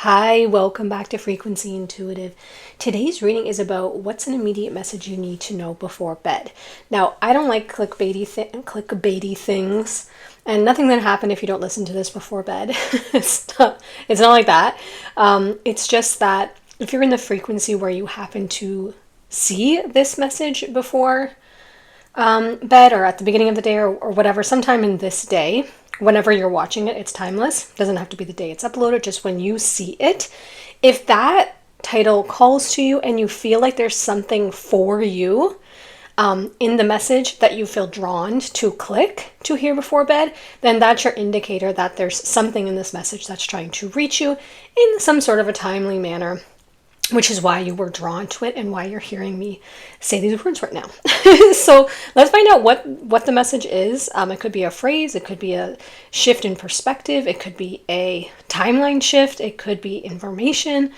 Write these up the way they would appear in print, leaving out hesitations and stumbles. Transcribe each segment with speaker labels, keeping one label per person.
Speaker 1: Hi, welcome back to Frequency Intuitive. Today's reading is about what's an immediate message you need to know before bed. Now, I don't like clickbaity things, and nothing that happen if you don't listen to this before bed. It's not like that. It's just that if you're in the frequency where you happen to see this message before bed or at the beginning of the day or whatever, sometime in this day, whenever you're watching it, it's timeless. It doesn't have to be the day it's uploaded, just when you see it. If that title calls to you and you feel like there's something for you in the message that you feel drawn to click to hear before bed, then that's your indicator that there's something in this message that's trying to reach you in some sort of a timely manner, which is why you were drawn to it and why you're hearing me say these words right now. So let's find out what the message is. It could be a phrase, it could be a shift in perspective, it could be a timeline shift, it could be information,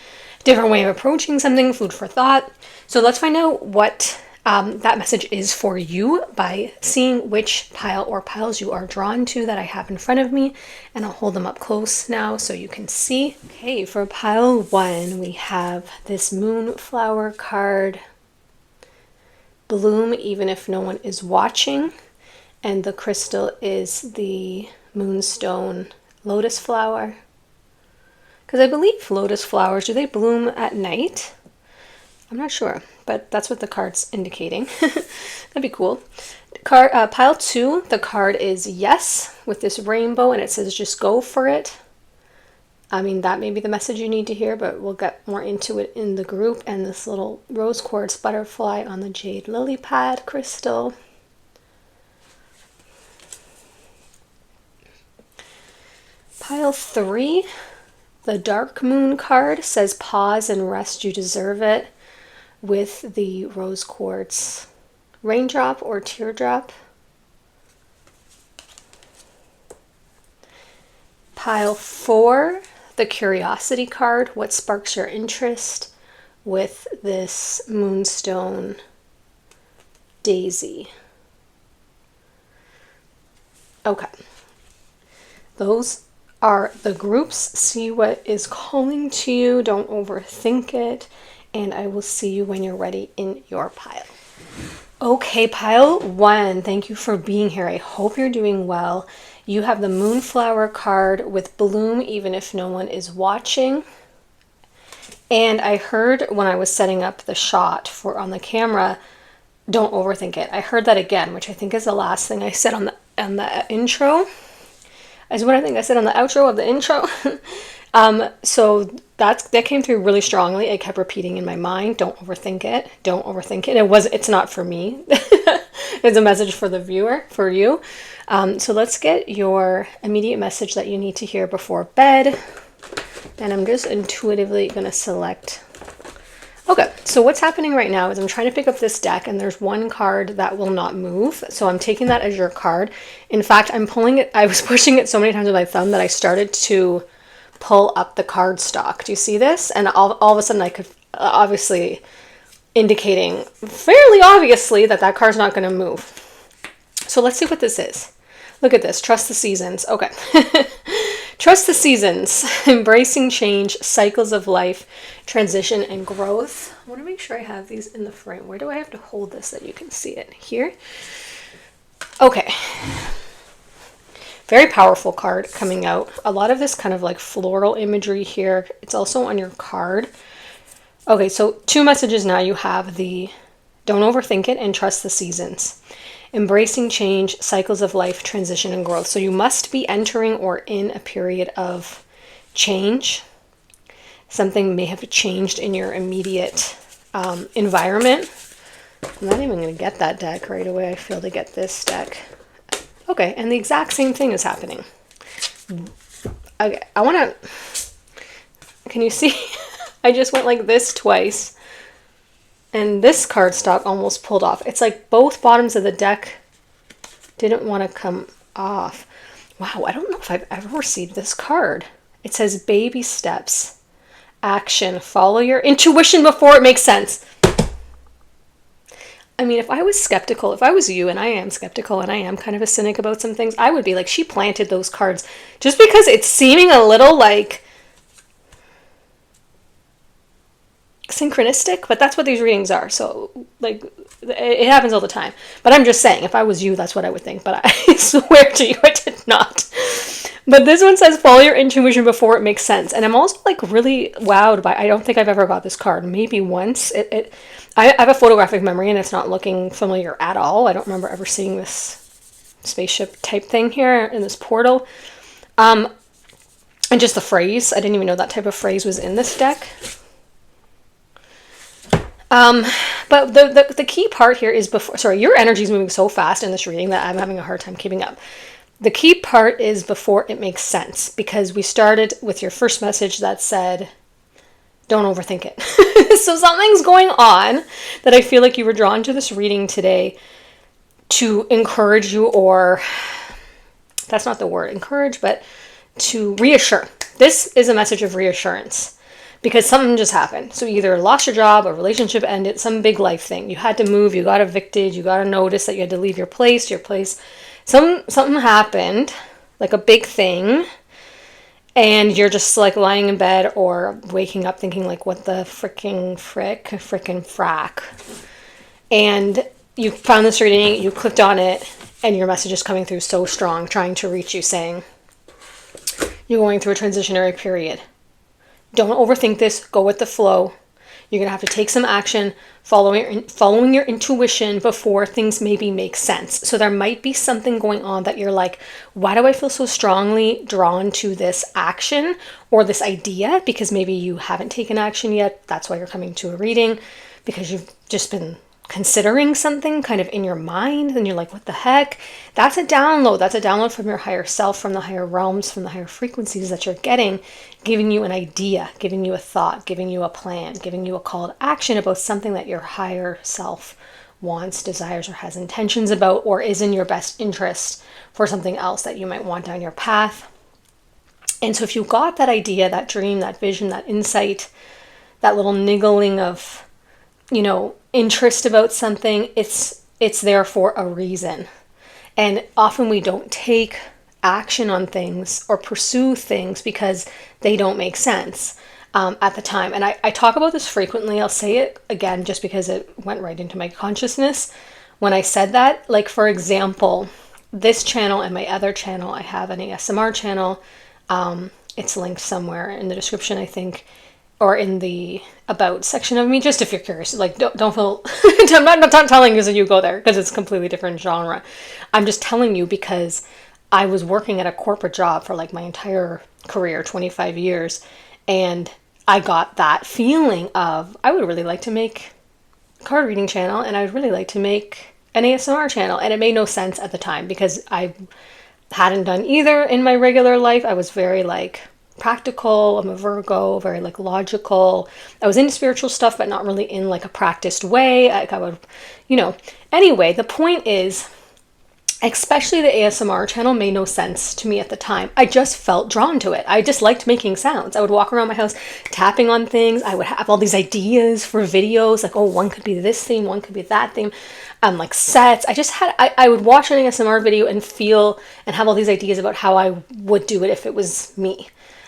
Speaker 1: different way of approaching something, food for thought. So let's find out what that message is for you by seeing which pile or piles you are drawn to that I have in front of me, and I'll hold them up close now so you can see. Okay, for pile 1 we have this Moonflower card, bloom even if no one is watching, and the crystal is the moonstone lotus flower, because I believe lotus flowers, do they bloom at night? I'm not sure, but that's what the card's indicating. That'd be cool. Pile 2, the card is yes with this rainbow, and it says just go for it. I mean, that may be the message you need to hear, but we'll get more into it in the group. And this little rose quartz butterfly on the jade lily pad crystal. Pile 3, the dark moon card says pause and rest, you deserve it, with the rose quartz raindrop or teardrop. Pile 4, the curiosity card, what sparks your interest, with this moonstone daisy. Okay, those are the groups. See what is calling to you, don't overthink it, and I will see you when you're ready in your pile. Okay, pile 1, thank you for being here. I hope you're doing well. You have the Moonflower card with bloom even if no one is watching. And I heard when I was setting up the shot for on the camera, don't overthink it. I heard that again, which I think is the last thing I said on the intro. Is what I think I said on the outro of the intro. So that came through really strongly. I kept repeating in my mind, don't overthink it, don't overthink it. It's not for me. It's a message for the viewer, for you. So let's get your immediate message that you need to hear before bed. And I'm just intuitively going to select. Okay, so what's happening right now is I'm trying to pick up this deck and there's one card that will not move. So I'm taking that as your card. In fact, I'm pulling it. I was pushing it so many times with my thumb that I started to pull up the card stock. Do you see this? And all of a sudden I could, obviously indicating fairly obviously that card's not going to move. So let's see what this is. Look at this. Trust the seasons. Okay. Trust the seasons. Embracing change, cycles of life, transition, and growth. I want to make sure I have these in the frame. Where do I have to hold this so that you can see it? Here. Okay. Very powerful card coming out. A lot of this kind of like floral imagery here. It's also on your card. Okay, so 2 messages now. You have the don't overthink it and trust the seasons. Embracing change, cycles of life, transition, and growth. So you must be entering or in a period of change. Something may have changed in your immediate environment. I'm not even going to get that deck right away. I feel to get this deck. Okay, and the exact same thing is happening. Okay, I want to... Can you see? I just went like this twice. And this cardstock almost pulled off. It's like both bottoms of the deck didn't want to come off. Wow, I don't know if I've ever received this card. It says baby steps, action, follow your intuition before it makes sense. I mean, if I was skeptical, if I was you, and I am skeptical and I am kind of a cynic about some things, I would be like, she planted those cards just because it's seeming a little like synchronistic, but that's what these readings are. So like it happens all the time. But I'm just saying, if I was you, that's what I would think. But I swear to you, I did not. But this one says follow your intuition before it makes sense. And I'm also like really wowed by, I don't think I've ever got this card. Maybe once. I have a photographic memory and it's not looking familiar at all. I don't remember ever seeing this spaceship type thing here in this portal. And just the phrase, I didn't even know that type of phrase was in this deck. But the key part here is your energy is moving so fast in this reading that I'm having a hard time keeping up. The key part is before it makes sense, because we started with your first message that said, don't overthink it. So something's going on that I feel like you were drawn to this reading today to encourage you, or that's not the word, encourage, but to reassure. This is a message of reassurance because something just happened. So you either lost your job, a relationship ended, some big life thing. You had to move, you got evicted, you got a notice that you had to leave your place. Something happened, like a big thing, and you're just like lying in bed or waking up thinking like, what the frickin' frack. And you found this reading, you clicked on it, and your message is coming through so strong, trying to reach you, saying, you're going through a transitionary period. Don't overthink this. Go with the flow. You're going to have to take some action, following your intuition before things maybe make sense. So there might be something going on that you're like, why do I feel so strongly drawn to this action or this idea? Because maybe you haven't taken action yet. That's why you're coming to a reading, because you've just been considering something kind of in your mind and you're like, what the heck? That's a download. That's a download from your higher self, from the higher realms, from the higher frequencies that you're getting, giving you an idea, giving you a thought, giving you a plan, giving you a call to action about something that your higher self wants, desires, or has intentions about, or is in your best interest for something else that you might want down your path. And so if you got that idea, that dream, that vision, that insight, that little niggling of, interest about something, it's there for a reason. And often we don't take action on things or pursue things because they don't make sense at the time. And I talk about this frequently. I'll say it again just because it went right into my consciousness when I said that. Like, for example, this channel and my other channel, I have an ASMR channel. It's linked somewhere in the description, I think, or in the about section of me, just if you're curious. Like, don't feel, I'm not telling you so you go there, because it's a completely different genre. I'm just telling you because I was working at a corporate job for like my entire career, 25 years, and I got that feeling of, I would really like to make a card reading channel, and I'd really like to make an ASMR channel, and it made no sense at the time because I hadn't done either in my regular life. I was very like practical. I'm a Virgo, very like logical. I was into spiritual stuff, but not really in like a practiced way. I would, Anyway, the point is, especially the ASMR channel made no sense to me at the time. I just felt drawn to it. I just liked making sounds. I would walk around my house tapping on things. I would have all these ideas for videos, like, oh, one could be this theme, one could be that theme. Like sets. I would watch an ASMR video and feel and have all these ideas about how I would do it if it was me.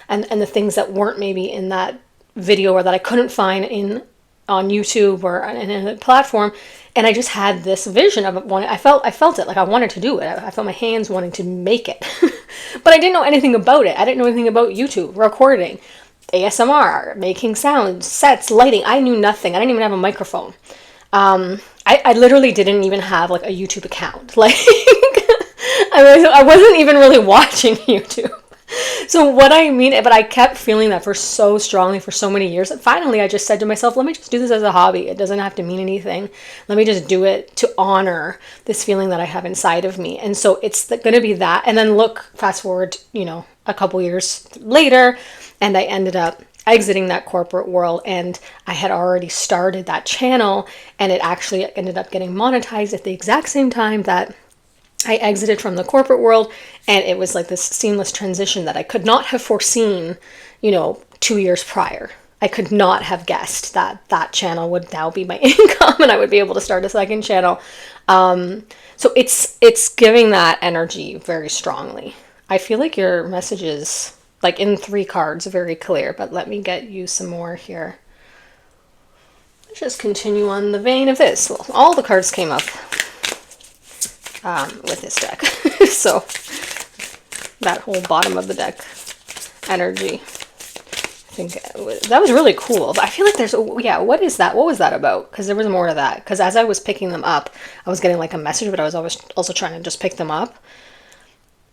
Speaker 1: And the things that weren't maybe in that video or that I couldn't find on YouTube or in a platform. And I just had this vision of it. I felt it, like I wanted to do it. I felt my hands wanting to make it. But I didn't know anything about it. I didn't know anything about YouTube, recording, ASMR, making sounds, sets, lighting. I knew nothing. I didn't even have a microphone. I literally didn't even have like a YouTube account. Like I wasn't even really watching YouTube. So what I mean, but I kept feeling that for so strongly for so many years that finally I just said to myself, let me just do this as a hobby. It doesn't have to mean anything. Let me just do it to honor this feeling that I have inside of me. And so it's going to be that. And then fast forward, a couple years later, and I ended up exiting that corporate world, and I had already started that channel, and it actually ended up getting monetized at the exact same time that I exited from the corporate world. And it was like this seamless transition that I could not have foreseen, 2 years prior. I could not have guessed that channel would now be my income and I would be able to start a second channel. So it's giving that energy very strongly. I feel like your message is like in 3 cards, very clear, but let me get you some more here. Let's just continue on the vein of this. Well, all the cards came up with this deck. So that whole bottom of the deck energy, I think that was really cool. But I feel like there's, yeah, what is that? What was that about? Because there was more to that. Because as I was picking them up, I was getting like a message, but I was always also trying to just pick them up.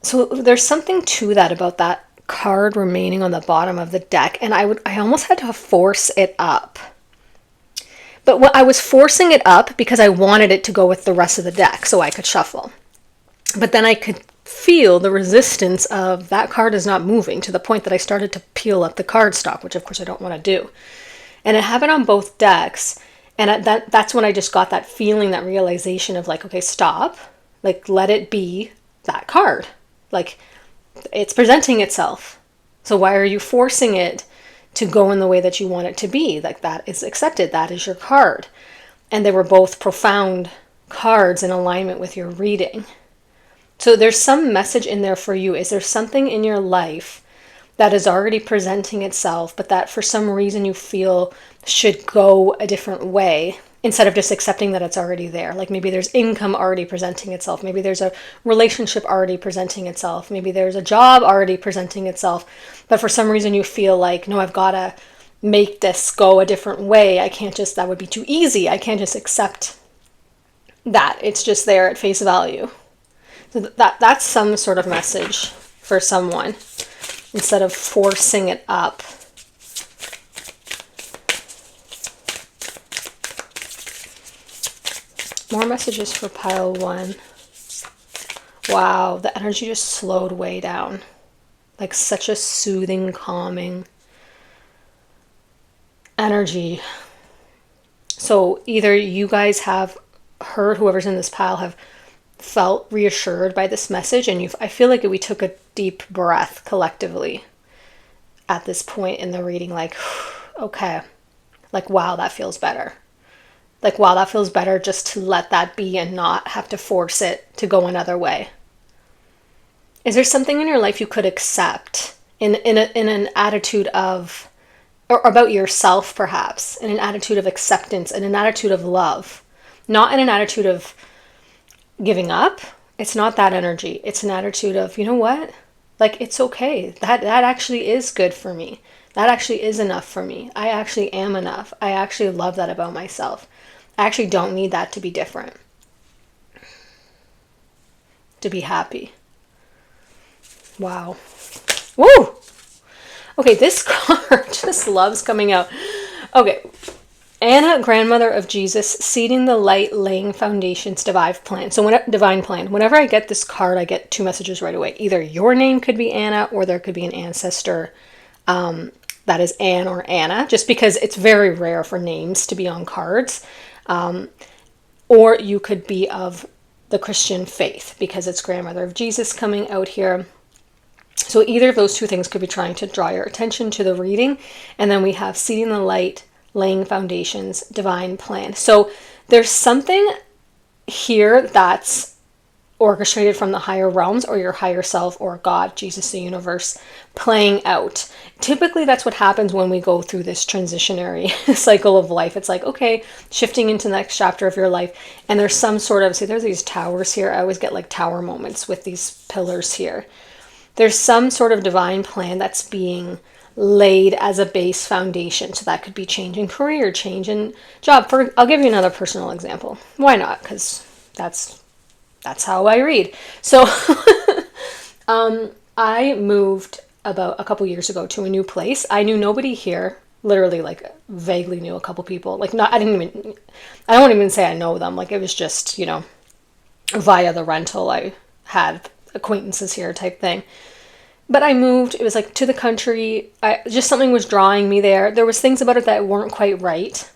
Speaker 1: So there's something to that about that card remaining on the bottom of the deck. And I almost had to force it up. But I was forcing it up because I wanted it to go with the rest of the deck so I could shuffle. But then I could feel the resistance of that card is not moving, to the point that I started to peel up the card stock, which of course I don't want to do. And it happened on both decks. And that's when I just got that feeling, that realization of like, okay, stop. Like, let it be that card. Like, it's presenting itself. So why are you forcing it to go in the way that you want it to be? Like, that is accepted. That is your card. And they were both profound cards in alignment with your reading. So there's some message in there for you. Is there something in your life that is already presenting itself, but that for some reason you feel should go a different way, instead of just accepting that it's already there? Like, maybe there's income already presenting itself. Maybe there's a relationship already presenting itself. Maybe there's a job already presenting itself. But for some reason you feel like, no, I've got to make this go a different way. I can't just, that would be too easy. I can't just accept that. It's just there at face value. So that's some sort of message for someone, instead of forcing it up. More messages for pile 1. Wow, the energy just slowed way down. Like, such a soothing, calming energy. So either you guys have heard, whoever's in this pile, have felt reassured by this message, and I feel like we took a deep breath collectively at this point in the reading, like, okay, like, wow, that feels better. Like, wow, that feels better just to let that be and not have to force it to go another way. Is there something in your life you could accept in an attitude of, or about yourself perhaps, in an attitude of acceptance, in an attitude of love, not in an attitude of giving up? It's not that energy. It's an attitude of, you know what? Like, it's okay. That actually is good for me. That actually is enough for me. I actually am enough. I actually love that about myself. I actually don't need that to be different, to be happy. Wow. Woo! Okay, this card just loves coming out. Okay. Anna, grandmother of Jesus, seeding the light, laying foundations, divine plan. So divine plan. Whenever I get this card, I get 2 messages right away. Either your name could be Anna, or there could be an ancestor that is Anne or Anna, just because it's very rare for names to be on cards. Or you could be of the Christian faith, because it's grandmother of Jesus coming out here. So either of those 2 things could be trying to draw your attention to the reading. And then we have seeding the light, laying foundations, divine plan. So there's something here that's orchestrated from the higher realms, or your higher self, or God, Jesus, the universe, playing out. Typically that's what happens when we go through this transitionary cycle of life. It's like, okay, shifting into the next chapter of your life, and there's some sort of, see, there's these towers here. I always get like tower moments with these pillars here. There's some sort of divine plan that's being laid as a base foundation. So that could be change in career, change in job. I'll give you another personal example. Why not? Because that's how I read. So I moved about a couple years ago to a new place. I knew nobody here. Literally, like, vaguely knew a couple people. Like, I won't even say I know them. Like, it was just, via the rental, I had acquaintances here type thing. But I moved, it was like to the country. Just something was drawing me there. There was things about it that weren't quite right,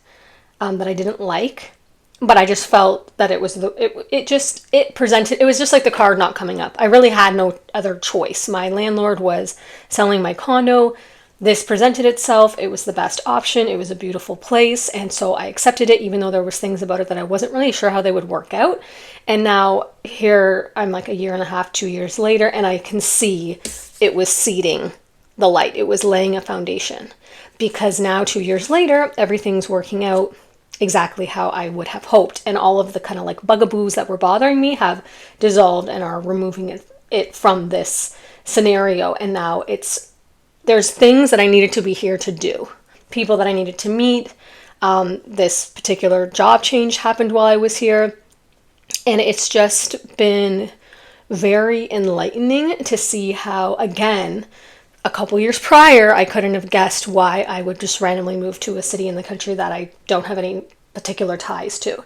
Speaker 1: that I didn't like. But I just felt that it was it was just like the card not coming up. I really had no other choice. My landlord was selling my condo. This presented itself. It was the best option. It was a beautiful place. And so I accepted it, even though there was things about it that I wasn't really sure how they would work out. And now here I'm like a year and a half, 2 years later, and I can see it was seeding the light. It was laying a foundation, because now 2 years later, everything's working out. exactly how I would have hoped. And all of the kind of like bugaboos that were bothering me have dissolved and are removing it from this scenario. And now there's things that I needed to be here to do, people that I needed to meet. This particular job change happened while I was here. And it's just been very enlightening to see how, again, a couple years prior, I couldn't have guessed why I would just randomly move to a city in the country that I don't have any particular ties to.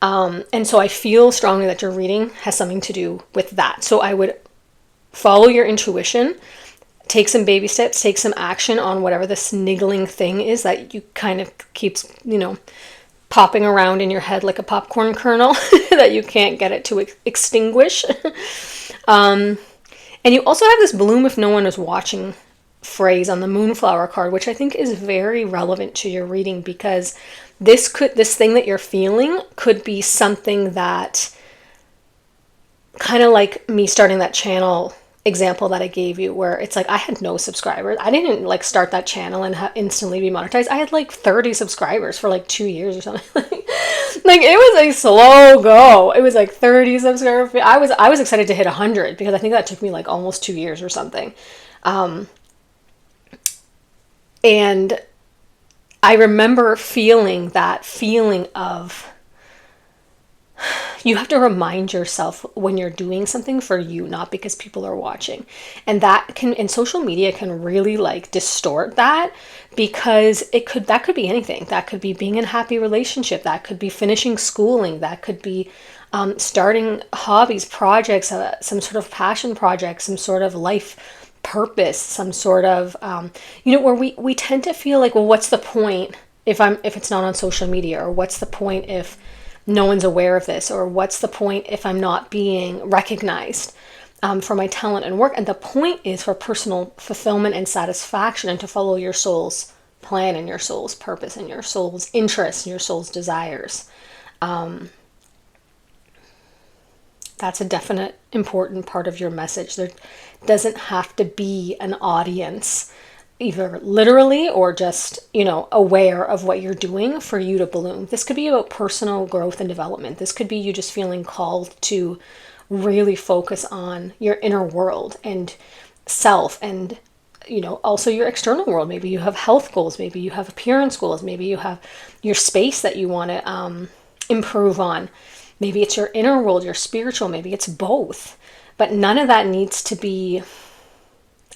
Speaker 1: And so I feel strongly that your reading has something to do with that. So I would follow your intuition, take some baby steps, take some action on whatever this niggling thing is that you kind of keeps, popping around in your head like a popcorn kernel that you can't get it to extinguish. And you also have this bloom if no one is watching phrase on the Moonflower card, which I think is very relevant to your reading, because this thing that you're feeling could be something that, kind of like me starting that channel example that I gave you, where it's like I had no subscribers. I didn't like start that channel and instantly be monetized. I had like 30 subscribers for like 2 years or something. Like it was a slow go. It was like 30 subscribers. I was excited to hit 100 because I think that took me like almost 2 years or something. And I remember feeling that feeling of, you have to remind yourself when you're doing something for you, not because people are watching. And social media can really like distort that, because that could be anything. That could be being in a happy relationship. That could be finishing schooling. That could be starting hobbies, projects, some sort of passion project, some sort of life purpose, some sort of, where we tend to feel like, well, what's the point if it's not on social media, or what's the point if no one's aware of this, or what's the point if I'm not being recognized for my talent and work? And the point is for personal fulfillment and satisfaction, and to follow your soul's plan and your soul's purpose and your soul's interests and your soul's desires. That's a definite important part of your message. There doesn't have to be an audience, either literally or just, aware of what you're doing for you to bloom. This could be about personal growth and development. This could be you just feeling called to really focus on your inner world and self, and, also your external world. Maybe you have health goals. Maybe you have appearance goals. Maybe you have your space that you want to improve on. Maybe it's your inner world, your spiritual. Maybe it's both. But none of that needs to be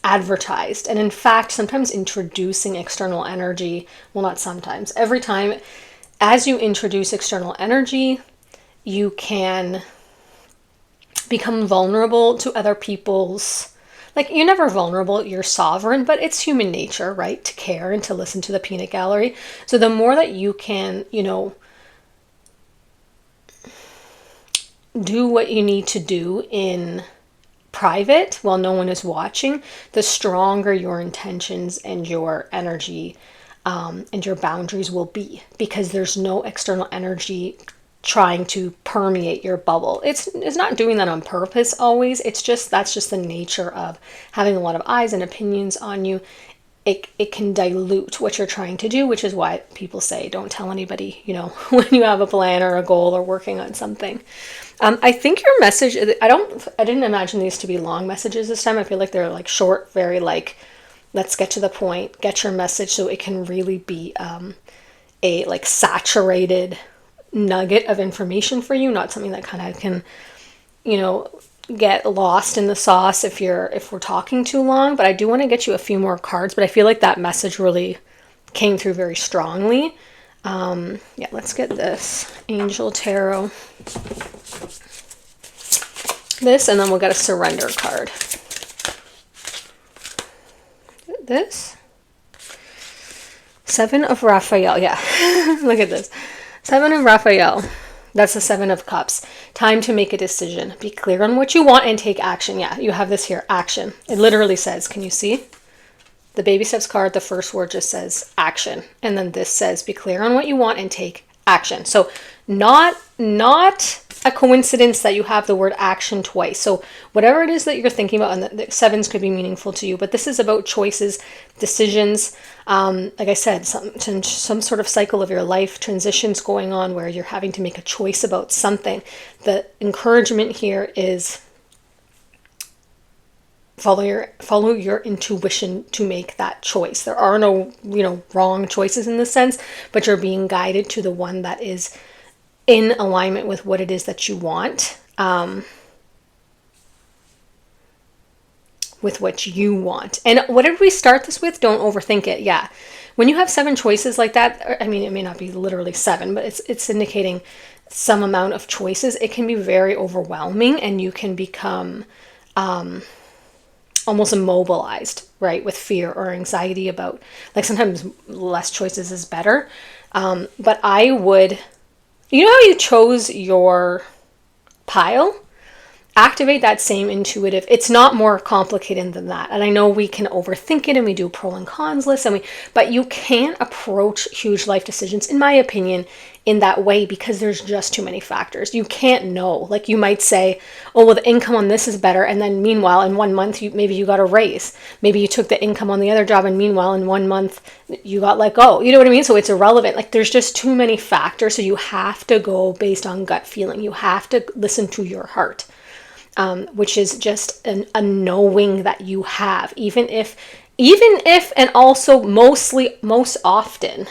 Speaker 1: advertised. And in fact, sometimes introducing external energy, well, not sometimes, every time, as you introduce external energy, you can become vulnerable to other people's, like, you're never vulnerable, you're sovereign, but it's human nature, right, to care and to listen to the peanut gallery. So the more that you can, do what you need to do in private while no one is watching, the stronger your intentions and your energy and your boundaries will be, because there's no external energy trying to permeate your bubble. It's not doing that on purpose always. That's just the nature of having a lot of eyes and opinions on you. It can dilute what you're trying to do, which is why people say don't tell anybody, when you have a plan or a goal or working on something. I think your message, I didn't imagine these to be long messages this time. I feel like they're like short, very like, let's get to the point, get your message, so it can really be a like saturated nugget of information for you, not something that kind of can, get lost in the sauce if we're talking too long. But I do want to get you a few more cards, but I feel like that message really came through very strongly. Let's get this Angel Tarot. This, and then we'll get a surrender card. This? Seven of Raphael. Yeah, look at this. Seven of Raphael. That's the Seven of Cups. Time to make a decision. Be clear on what you want and take action. Yeah, you have this here, action. It literally says, can you see? The baby steps card, the first word just says action. And then this says, be clear on what you want and take action. So not a coincidence that you have the word action twice. So whatever it is that you're thinking about, and the sevens could be meaningful to you, but this is about choices, decisions. Like I said, some sort of cycle of your life, transitions going on where you're having to make a choice about something. The encouragement here is follow your intuition to make that choice. There are no, wrong choices in this sense, but you're being guided to the one that is in alignment with what it is that you want, with what you want. And what did we start this with? Don't overthink it. Yeah. When you have 7 choices like that, I mean, it may not be literally 7, but it's indicating some amount of choices. It can be very overwhelming, and you can become almost immobilized, right? With fear or anxiety about, like, sometimes less choices is better. But I would, you know how you chose your pile? Activate that same intuitive. It's not more complicated than that. And I know we can overthink it, and we do pro and cons lists, but you can't approach huge life decisions, in my opinion, in that way, because there's just too many factors. You can't know. Like, you might say, oh, well, the income on this is better, and then meanwhile in 1 month maybe you got a raise. Maybe you took the income on the other job, and meanwhile in 1 month you got let go. You know what I mean? So it's irrelevant. Like, there's just too many factors. So you have to go based on gut feeling. You have to listen to your heart. Which is just a knowing that you have, even if, and also most often,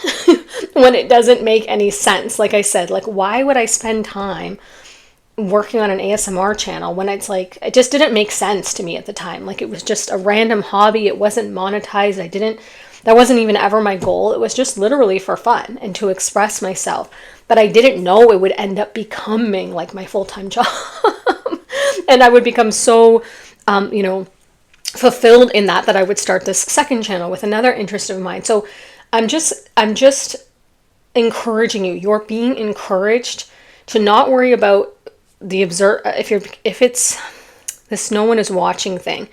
Speaker 1: when it doesn't make any sense. Like I said, like, why would I spend time working on an ASMR channel when it's like, it just didn't make sense to me at the time. Like, it was just a random hobby. It wasn't monetized. That wasn't even ever my goal. It was just literally for fun and to express myself. But I didn't know it would end up becoming like my full-time job. And I would become so, fulfilled in that I would start this second channel with another interest of mine. So I'm just encouraging you. You're being encouraged to not worry about the if it's this no one is watching thing.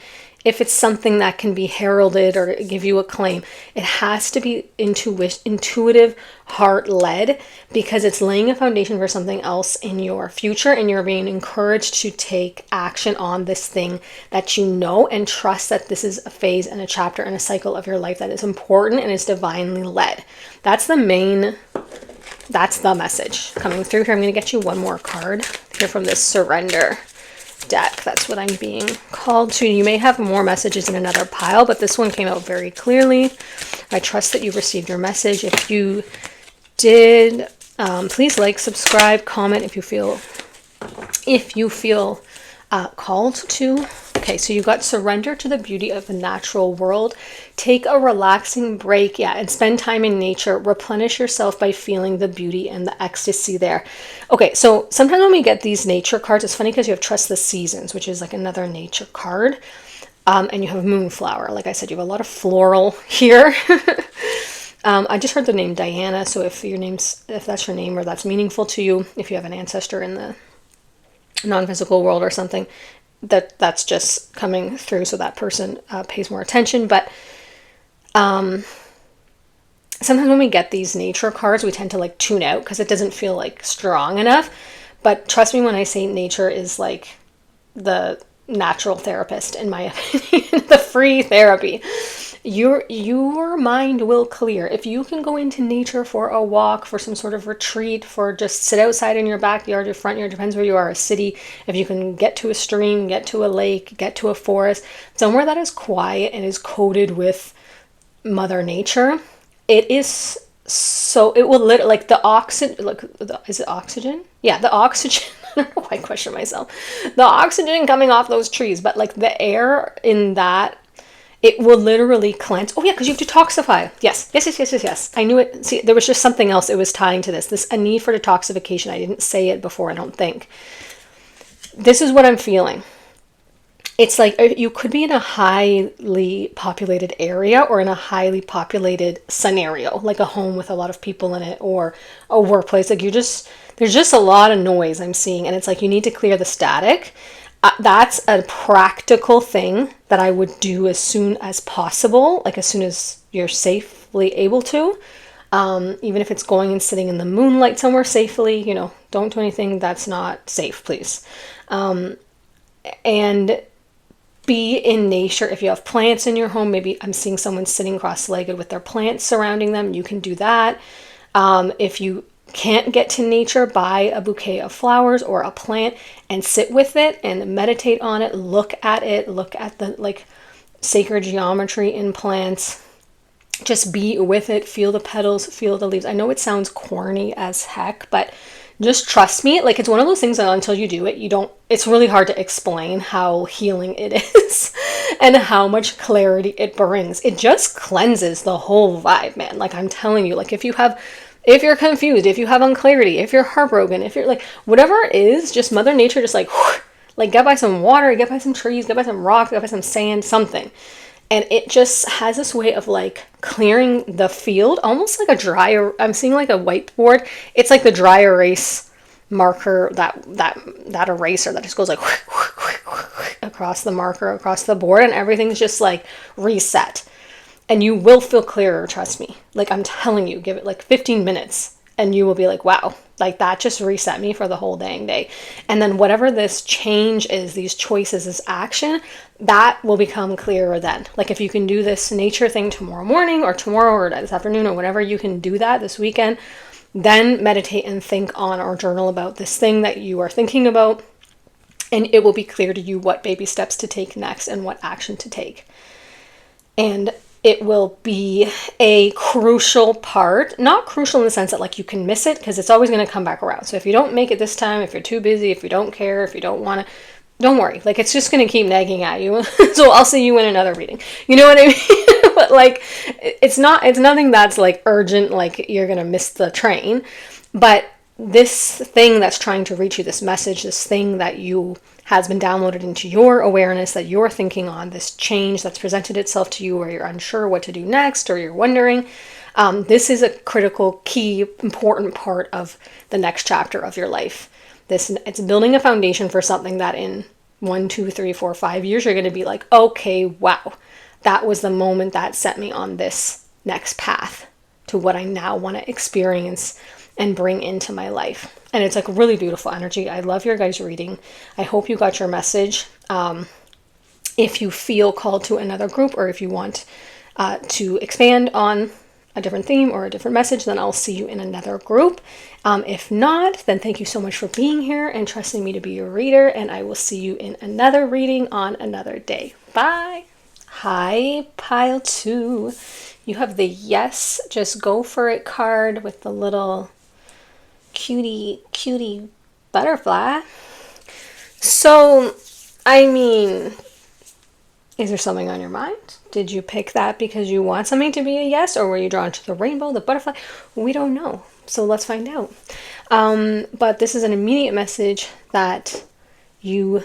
Speaker 1: If it's something that can be heralded or give you a claim, it has to be intuitive, heart-led, because it's laying a foundation for something else in your future, and you're being encouraged to take action on this thing that you know, and trust that this is a phase and a chapter and a cycle of your life that is important and is divinely led. That's the message coming through here. I'm going to get you one more card here from this surrender deck. That's what I'm being called to. You may have more messages in another pile, but this one came out very clearly. I trust that you received your message. If you did, please like, subscribe, comment if you feel called to. Okay, so you got surrender to the beauty of the natural world. Take a relaxing break, and spend time in nature. Replenish yourself by feeling the beauty and the ecstasy there. Okay, so sometimes when we get these nature cards, it's funny because you have trust the seasons, which is like another nature card. And you have moonflower. Like I said, you have a lot of floral here. I just heard the name Diana, so if that's your name or that's meaningful to you, if you have an ancestor in the non-physical world or something, that's just coming through, so that person pays more attention. But sometimes when we get these nature cards, we tend to like tune out because it doesn't feel like strong enough. But trust me when I say nature is like the natural therapist, in my opinion, the free therapy. Your mind will clear if you can go into nature for a walk, for some sort of retreat, for just sit outside in your backyard, your front yard, depends where you are, a city. If you can get to a stream, get to a lake, get to a forest, somewhere that is quiet and is coated with Mother Nature, it is so, it will literally, like the oxygen, is it oxygen? Yeah, the oxygen. I don't know why I question myself. The oxygen coming off those trees, but like the air in that, it will literally cleanse. Oh yeah, because you have to detoxify. Yes. I knew it. See, there was just something else it was tying to this a need for detoxification. I didn't say it before, I don't think. This is what I'm feeling. It's like you could be in a highly populated area or in a highly populated scenario, like a home with a lot of people in it or a workplace. Like there's just a lot of noise I'm seeing, and it's like you need to clear the static. That's a practical thing that I would do as soon as possible, like as soon as you're safely able to. Even if it's going and sitting in the moonlight somewhere safely, you know, don't do anything that's not safe, please. And be in nature. If you have plants in your home, maybe I'm seeing someone sitting cross-legged with their plants surrounding them, you can do that. If you can't get to nature, buy a bouquet of flowers or a plant and sit with it and meditate on it, look at the like sacred geometry in plants. Just be with it, feel the petals, feel the leaves. I know it sounds corny as heck, but just trust me. Like, it's one of those things that until you do it, it's really hard to explain how healing it is and how much clarity it brings. It just cleanses the whole vibe, man. Like, I'm telling you, like, if you're confused, if you have unclarity, if you're heartbroken, if you're like, whatever it is, just Mother Nature just like get by some water, get by some trees, get by some rocks, get by some sand, something. And it just has this way of like clearing the field, almost like I'm seeing like a whiteboard. It's like the dry erase marker, that eraser that just goes like across the marker, across the board, and everything's just like reset. And you will feel clearer, trust me. Like, I'm telling you, give it like 15 minutes and you will be like, wow, like that just reset me for the whole dang day. And then whatever this change is, these choices, this action, that will become clearer then. Like, if you can do this nature thing tomorrow morning or tomorrow or this afternoon or whatever, you can do that this weekend, then meditate and think on or journal about this thing that you are thinking about. And it will be clear to you what baby steps to take next and what action to take. And it will be a crucial part, not crucial in the sense that like you can miss it, because it's always going to come back around. So if you don't make it this time, if you're too busy, if you don't care, if you don't want to, don't worry. Like, it's just going to keep nagging at you. So I'll see you in another reading. You know what I mean? But like, it's nothing that's like urgent, like you're going to miss the train. But this thing that's trying to reach you, this message, this thing that has been downloaded into your awareness that you're thinking on, this change that's presented itself to you where you're unsure what to do next or you're wondering, this is a critical, key, important part of the next chapter of your life. It's building a foundation for something that in 1, 2, 3, 4, 5 years, you're going to be like, okay, wow, that was the moment that set me on this next path to what I now want to experience and bring into my life. And it's like really beautiful energy. I love your guys' reading. I hope you got your message. If you feel called to another group, or if you want to expand on a different theme or a different message, then I'll see you in another group. If not, then thank you so much for being here and trusting me to be your reader, and I will see you in another reading on another day. Bye. Hi, pile 2. You have the yes, just go for it card with the little cutie butterfly. So, I mean, is there something on your mind? Did you pick that because you want something to be a yes, or were you drawn to the rainbow, the butterfly? We don't know. So let's find out. But this is an immediate message that you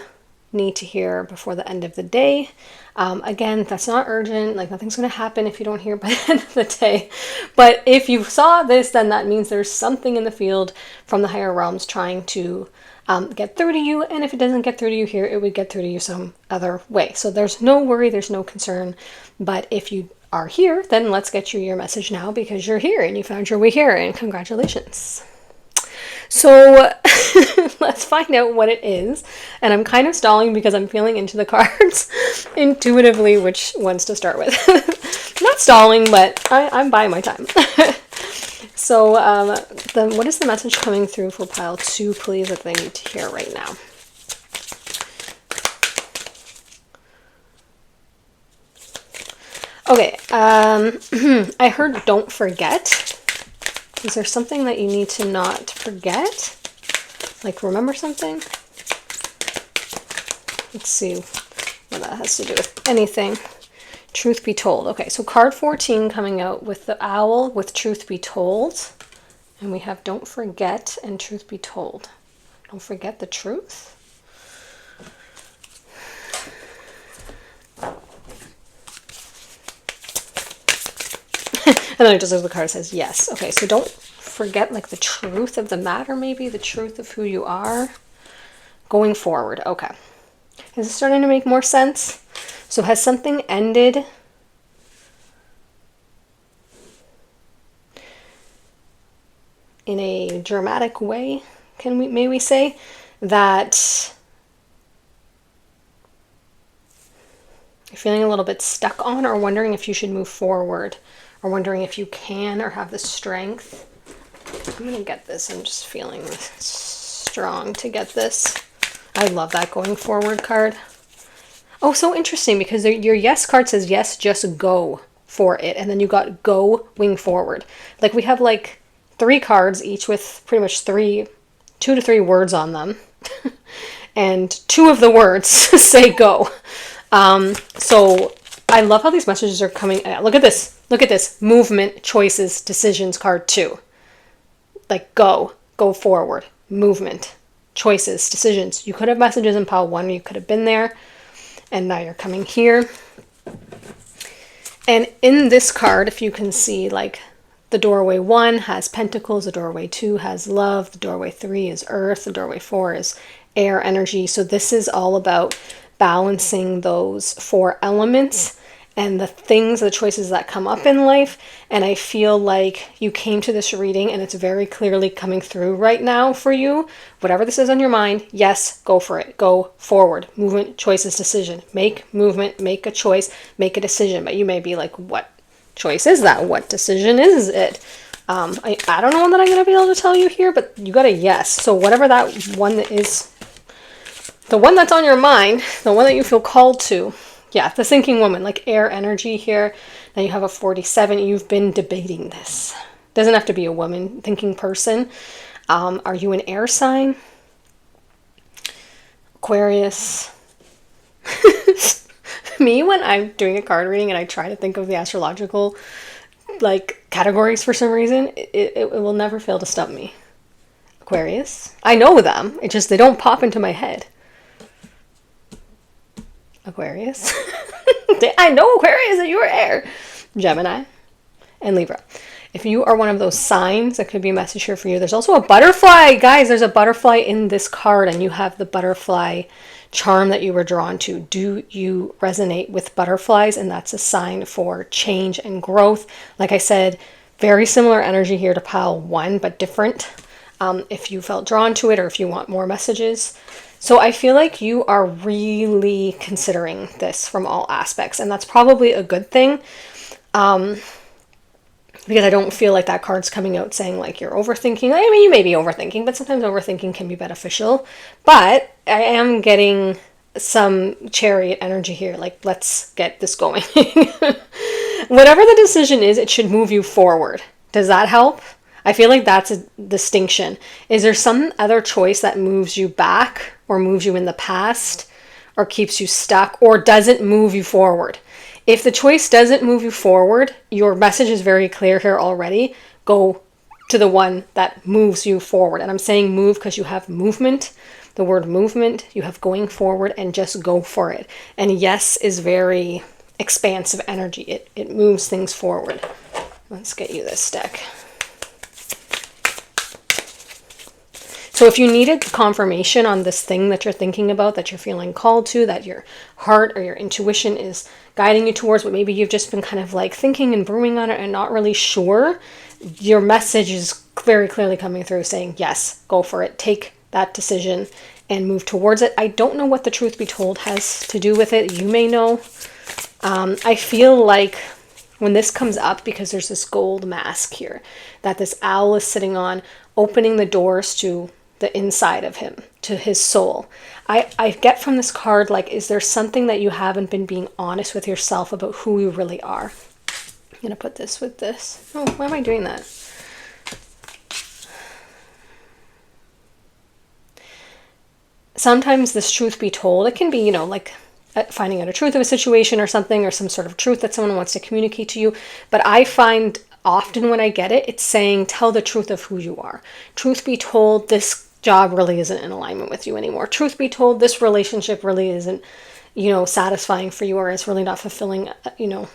Speaker 1: need to hear before the end of the day. Again, that's not urgent. Like, nothing's going to happen if you don't hear by the end of the day. But if you saw this, then that means there's something in the field from the higher realms trying to get through to you. And if it doesn't get through to you here, it would get through to you some other way. So there's no worry, there's no concern. But if you are here, then let's get you your message now, because you're here and you found your way here, and congratulations. So let's find out what it is. And I'm kind of stalling because I'm feeling into the cards intuitively which ones to start with. Not stalling, but I'm buying my time. So then what is the message coming through for pile 2, please, that they need to hear right now? Okay, I heard don't forget. Is there something that you need to not forget? Like, remember something? Let's see what that has to do with anything. Truth be told. Okay, so card 14 coming out with the owl with truth be told. And we have don't forget and truth be told. Don't forget the truth. And then it just as the card says yes. Okay, so don't forget like the truth of the matter, maybe the truth of who you are going forward. Okay. Is this starting to make more sense? So has something ended? in a dramatic way, may we say, that you're feeling a little bit stuck on, or wondering if you should move forward, or wondering if you can or have the strength. I'm going to get this. I'm just feeling strong to get this. I love that going forward card. Oh, so interesting, because your yes card says yes, just go for it. And then you got go, wing forward. Like we have like 3 cards, each with pretty much 2 to 3 words on them. And 2 of the words say go. So I love how these messages are coming. Look at this. Look at this. Movement, choices, decisions card 2. Like go forward, movement, choices, decisions. You could have messages in pile 1, you could have been there, and now you're coming here. And in this card, if you can see, like the doorway 1 has pentacles, the doorway 2 has love, the doorway 3 is earth, the doorway 4 is air energy. So this is all about balancing those 4 elements and the things, the choices that come up in life. And I feel like you came to this reading and it's very clearly coming through right now for you. Whatever this is on your mind, yes, go for it. Go forward. Movement, choices, decision. Make movement, make a choice, make a decision. But you may be like, what choice is that? What decision is it? I don't know that I'm going to be able to tell you here, but you got a yes. So whatever that one is, the one that's on your mind, the one that you feel called to, yeah, the thinking woman, like air energy here. Now you have a 47. You've been debating this. Doesn't have to be a woman, thinking person. Are you an air sign? Aquarius. Me, when I'm doing a card reading and I try to think of the astrological like categories for some reason, it will never fail to stump me. Aquarius. I know them. It just, they don't pop into my head. Aquarius. I know Aquarius, that you are air. Gemini and Libra. If you are one of those signs, that could be a message here for you. There's also a butterfly. Guys, there's a butterfly in this card, and you have the butterfly charm that you were drawn to. Do you resonate with butterflies? And that's a sign for change and growth. Like I said, very similar energy here to pile 1, but different. If you felt drawn to it, or if you want more messages. So I feel like you are really considering this from all aspects, and that's probably a good thing, because I don't feel like that card's coming out saying like you're overthinking. I mean, you may be overthinking, but sometimes overthinking can be beneficial. But I am getting some Chariot energy here, like let's get this going. Whatever the decision is, it should move you forward. Does that help? I feel like that's a distinction. Is there some other choice that moves you back, or moves you in the past, or keeps you stuck, or doesn't move you forward? If the choice doesn't move you forward, your message is very clear here already. Go to the one that moves you forward. And I'm saying move because you have movement, the word movement, you have going forward, and just go for it. And yes is very expansive energy. It moves things forward. Let's get you this deck. So if you needed confirmation on this thing that you're thinking about, that you're feeling called to, that your heart or your intuition is guiding you towards, but maybe you've just been kind of like thinking and brewing on it and not really sure, your message is very clearly coming through saying, yes, go for it. Take that decision and move towards it. I don't know what the truth be told has to do with it. You may know. I feel like when this comes up, because there's this gold mask here that this owl is sitting on, opening the doors to the inside of him, to his soul. I get from this card, like, is there something that you haven't been being honest with yourself about who you really are? I'm going to put this with this. Oh, why am I doing that? Sometimes this truth be told, it can be, you know, like finding out a truth of a situation or something, or some sort of truth that someone wants to communicate to you. But I find often when I get it, it's saying, tell the truth of who you are. Truth be told, this job really isn't in alignment with you anymore. Truth be told, this relationship really isn't, you know, satisfying for you, or it's really not fulfilling, you know,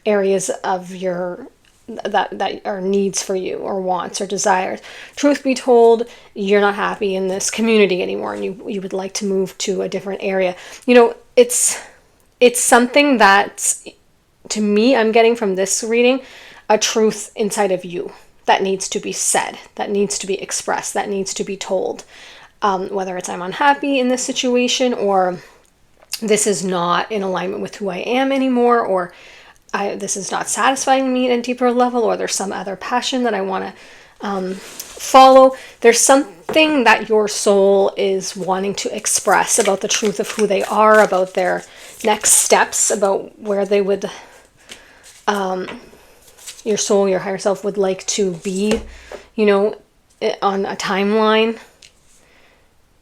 Speaker 1: areas of your that are needs for you, or wants or desires. Truth be told, you're not happy in this community anymore, and you would like to move to a different area. You know, it's something that, to me, I'm getting from this reading a truth inside of you that needs to be said, that needs to be expressed, that needs to be told. Whether it's I'm unhappy in this situation, or this is not in alignment with who I am anymore, or this is not satisfying me at a deeper level, or there's some other passion that I want to follow. There's something that your soul is wanting to express about the truth of who they are, about their next steps, about where they would, your soul, your higher self would like to be, you know, on a timeline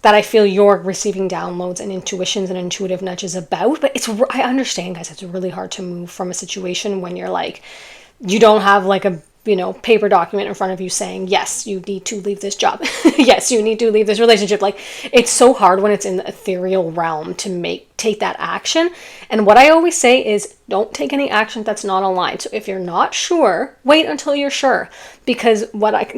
Speaker 1: that I feel you're receiving downloads and intuitions and intuitive nudges about. But I understand, guys, it's really hard to move from a situation when you're like, you don't have like a, you know, paper document in front of you saying, yes, you need to leave this job. Yes, you need to leave this relationship. Like, it's so hard when it's in the ethereal realm to take that action. And what I always say is, don't take any action that's not aligned. So if you're not sure, wait until you're sure. Because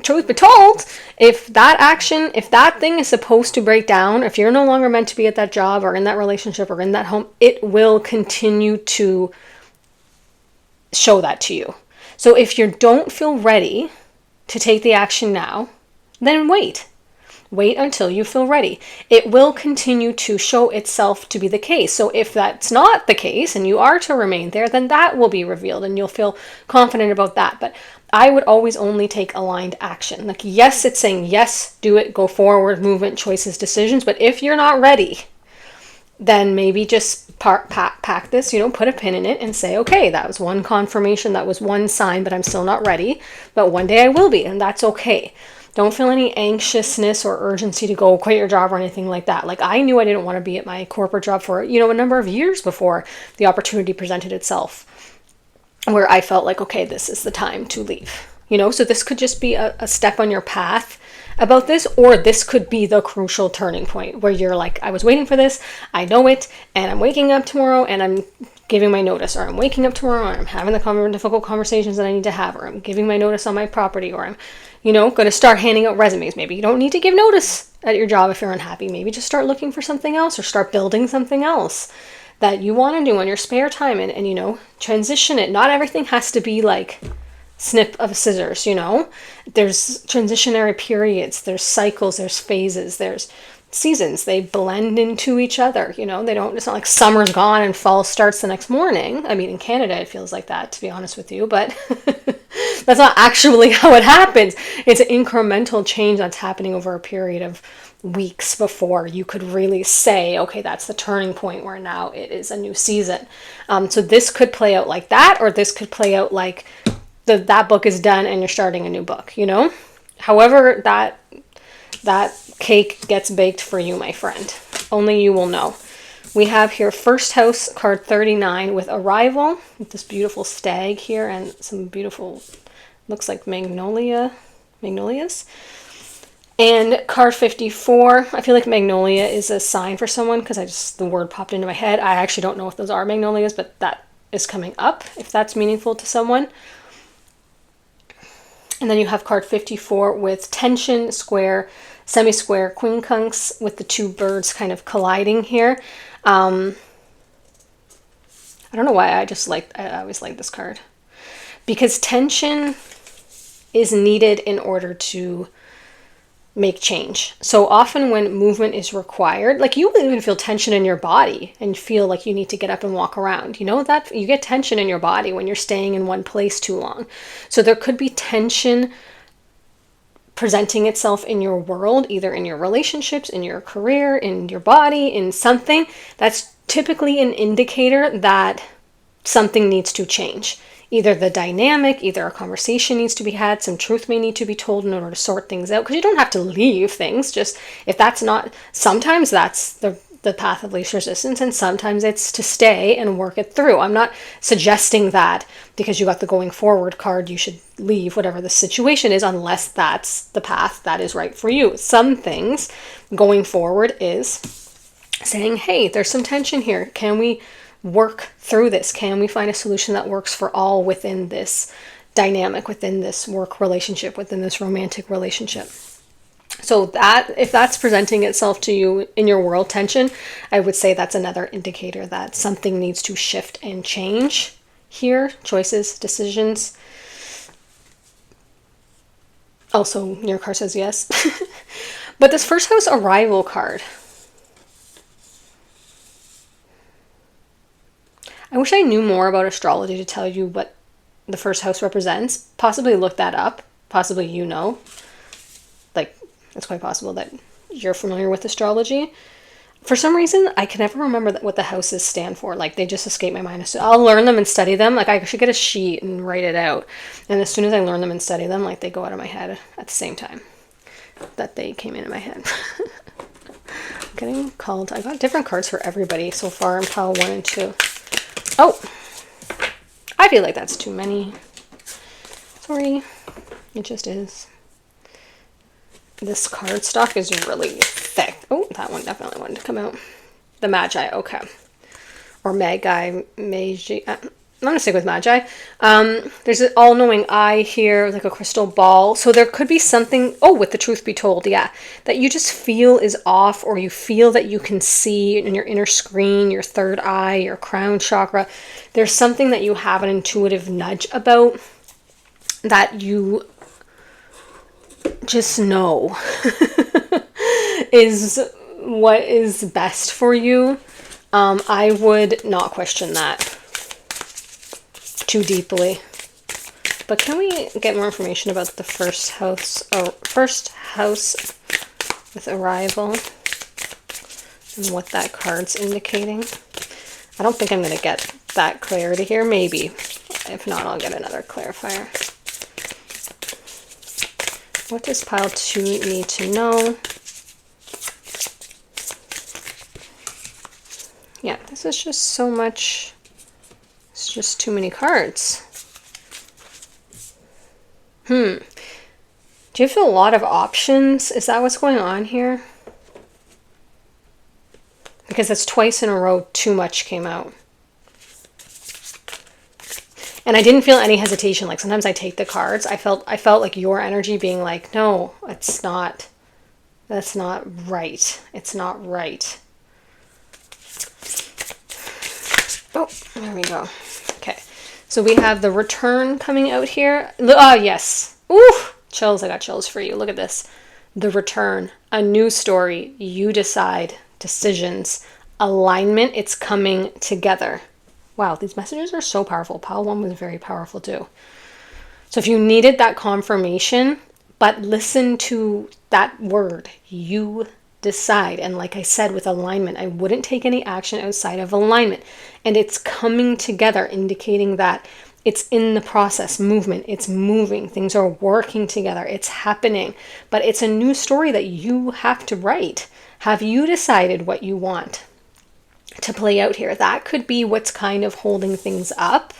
Speaker 1: truth be told, if that thing is supposed to break down, if you're no longer meant to be at that job or in that relationship or in that home, it will continue to show that to you. So if you don't feel ready to take the action now, then wait. Wait until you feel ready. It will continue to show itself to be the case. So if that's not the case and you are to remain there, then that will be revealed and you'll feel confident about that. But I would always only take aligned action. Like, yes, it's saying yes, do it, go forward, movement, choices, decisions. But if you're not ready, then maybe just pack this, you know, put a pin in it and say, okay, that was one confirmation, that was one sign, but I'm still not ready. But one day I will be, and that's okay. Don't feel any anxiousness or urgency to go quit your job or anything like that. Like, I knew I didn't want to be at my corporate job for, you know, a number of years before the opportunity presented itself, where I felt like, okay, this is the time to leave. You know, so this could just be a step on your path about this, or this could be the crucial turning point where you're like, I was waiting for this, I know it, and I'm waking up tomorrow and I'm giving my notice, or I'm waking up tomorrow and I'm having the difficult conversations that I need to have, or I'm giving my notice on my property, or I'm, you know, going to start handing out resumes. Maybe you don't need to give notice at your job if you're unhappy. Maybe just start looking for something else, or start building something else that you want to do on your spare time, and you know, transition it. Not everything has to be like snip of scissors, you know. There's transitionary periods, there's cycles, there's phases, there's seasons. They blend into each other, you know. It's not like summer's gone and fall starts the next morning. I mean, in Canada it feels like that, to be honest with you, but that's not actually how it happens. It's an incremental change that's happening over a period of weeks before you could really say, okay, that's the turning point where now it is a new season. So this could play out like that, or this could play out like that book is done and you're starting a new book, you know? However that cake gets baked for you, my friend. Only you will know. We have here First House, card 39, with Arrival, with this beautiful stag here and some beautiful, looks like magnolias. And card 54, I feel like magnolia is a sign for someone because the word popped into my head. I actually don't know if those are magnolias, but that is coming up if that's meaningful to someone. And then you have card 54 with tension, square, semi-square, quincunx, with the two birds kind of colliding here. I don't know why I always like this card. Because tension is needed in order to make change. So often when movement is required, like you will even feel tension in your body and feel like you need to get up and walk around. You know that you get tension in your body when you're staying in one place too long. So there could be tension presenting itself in your world, either in your relationships, in your career, in your body, in something. That's typically an indicator that something needs to change. Either the dynamic, either a conversation needs to be had, some truth may need to be told in order to sort things out. Because you don't have to leave things, just if that's not, sometimes that's the path of least resistance, and sometimes it's to stay and work it through. I'm not suggesting that because you got the going forward card, you should leave whatever the situation is, unless that's the path that is right for you. Some things going forward is saying, hey, there's some tension here. Can we work through this? Can we find a solution that works for all within this dynamic, within this work relationship, within this romantic relationship? So that, if that's presenting itself to you in your world, tension, I would say that's another indicator that something needs to shift and change here. Choices, decisions. Also, your card says yes. But this first house arrival card, I wish I knew more about astrology to tell you what the first house represents. Possibly look that up. Possibly you know. Like, it's quite possible that you're familiar with astrology. For some reason, I can never remember what the houses stand for. Like, they just escape my mind. So I'll learn them and study them. Like, I should get a sheet and write it out. And as soon as I learn them and study them, like, they go out of my head at the same time that they came into my head. I'm getting called. I got different cards for everybody so far in pile 1 and 2. Oh! I feel like that's too many. Sorry. It just is. This card stock is really thick. Oh, that one definitely wanted to come out. The Magi, okay. Or Magi. I'm going to stick with Magi. There's an all-knowing eye here, like a crystal ball. So there could be something, with the truth be told, yeah, that you just feel is off, or you feel that you can see in your inner screen, your third eye, your crown chakra. There's something that you have an intuitive nudge about that you just know is what is best for you. I would not question that too deeply. But can we get more information about the first house with arrival and what that card's indicating? I don't think I'm going to get that clarity here. Maybe. If not, I'll get another clarifier. What does pile 2 need to know? Yeah, this is just so much. It's just too many cards. Do you feel a lot of options? Is that what's going on here? Because it's twice in a row too much came out. And I didn't feel any hesitation. Like, sometimes I take the cards. I felt like your energy being like, no, it's not. That's not right. It's not right. Oh, there we go. Okay. So we have the return coming out here. Oh, yes. Ooh, chills. I got chills for you. Look at this. The return. A new story. You decide. Decisions. Alignment. It's coming together. Wow, these messages are so powerful. Pile 1 was very powerful too. So if you needed that confirmation, but listen to that word, you decide. And like I said, with alignment, I wouldn't take any action outside of alignment. And it's coming together, indicating that it's in the process, movement. It's moving. Things are working together. It's happening. But it's a new story that you have to write. Have you decided what you want to play out here? That could be what's kind of holding things up.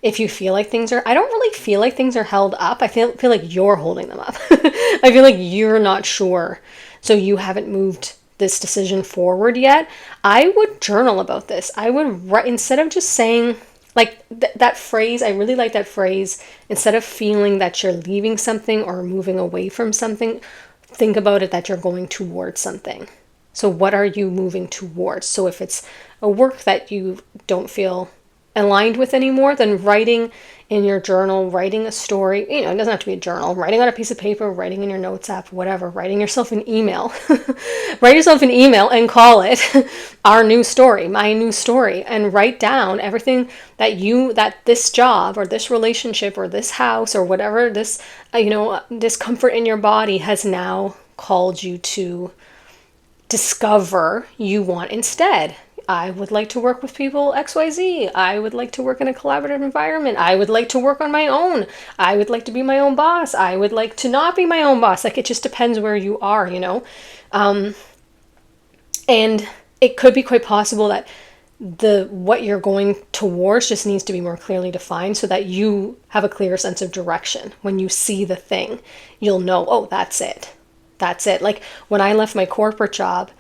Speaker 1: If you feel like things are, I don't really feel like things are held up. I feel like you're holding them up. I feel like you're not sure. So you haven't moved this decision forward yet. I would journal about this. I would write, instead of just saying like that phrase, I really like that phrase. Instead of feeling that you're leaving something or moving away from something, think about it that you're going towards something. So what are you moving towards? So if it's a work that you don't feel aligned with anymore, then writing in your journal, writing a story, it doesn't have to be a journal, writing on a piece of paper, writing in your notes app, whatever, writing yourself an email. Write yourself an email and call it our new story, my new story, and write down everything that this job or this relationship or this house or whatever, this, discomfort in your body has now called you to discover you want instead. I would like to work with people XYZ. I would like to work in a collaborative environment. I would like to work on my own. I would like to be my own boss. I would like to not be my own boss. Like, it just depends where you are, and it could be quite possible that what you're going towards just needs to be more clearly defined so that you have a clearer sense of direction. When you see the thing, you'll know, oh, that's it. That's it. Like, when I left my corporate job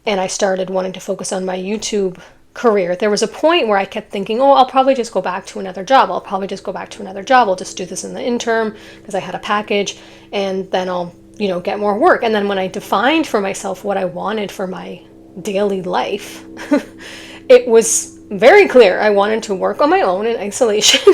Speaker 1: and I started wanting to focus on my YouTube career, there was a point where I kept thinking, oh, I'll probably just go back to another job. I'll just do this in the interim because I had a package, and then I'll, get more work. And then when I defined for myself what I wanted for my daily life, it was very clear. I wanted to work on my own in isolation,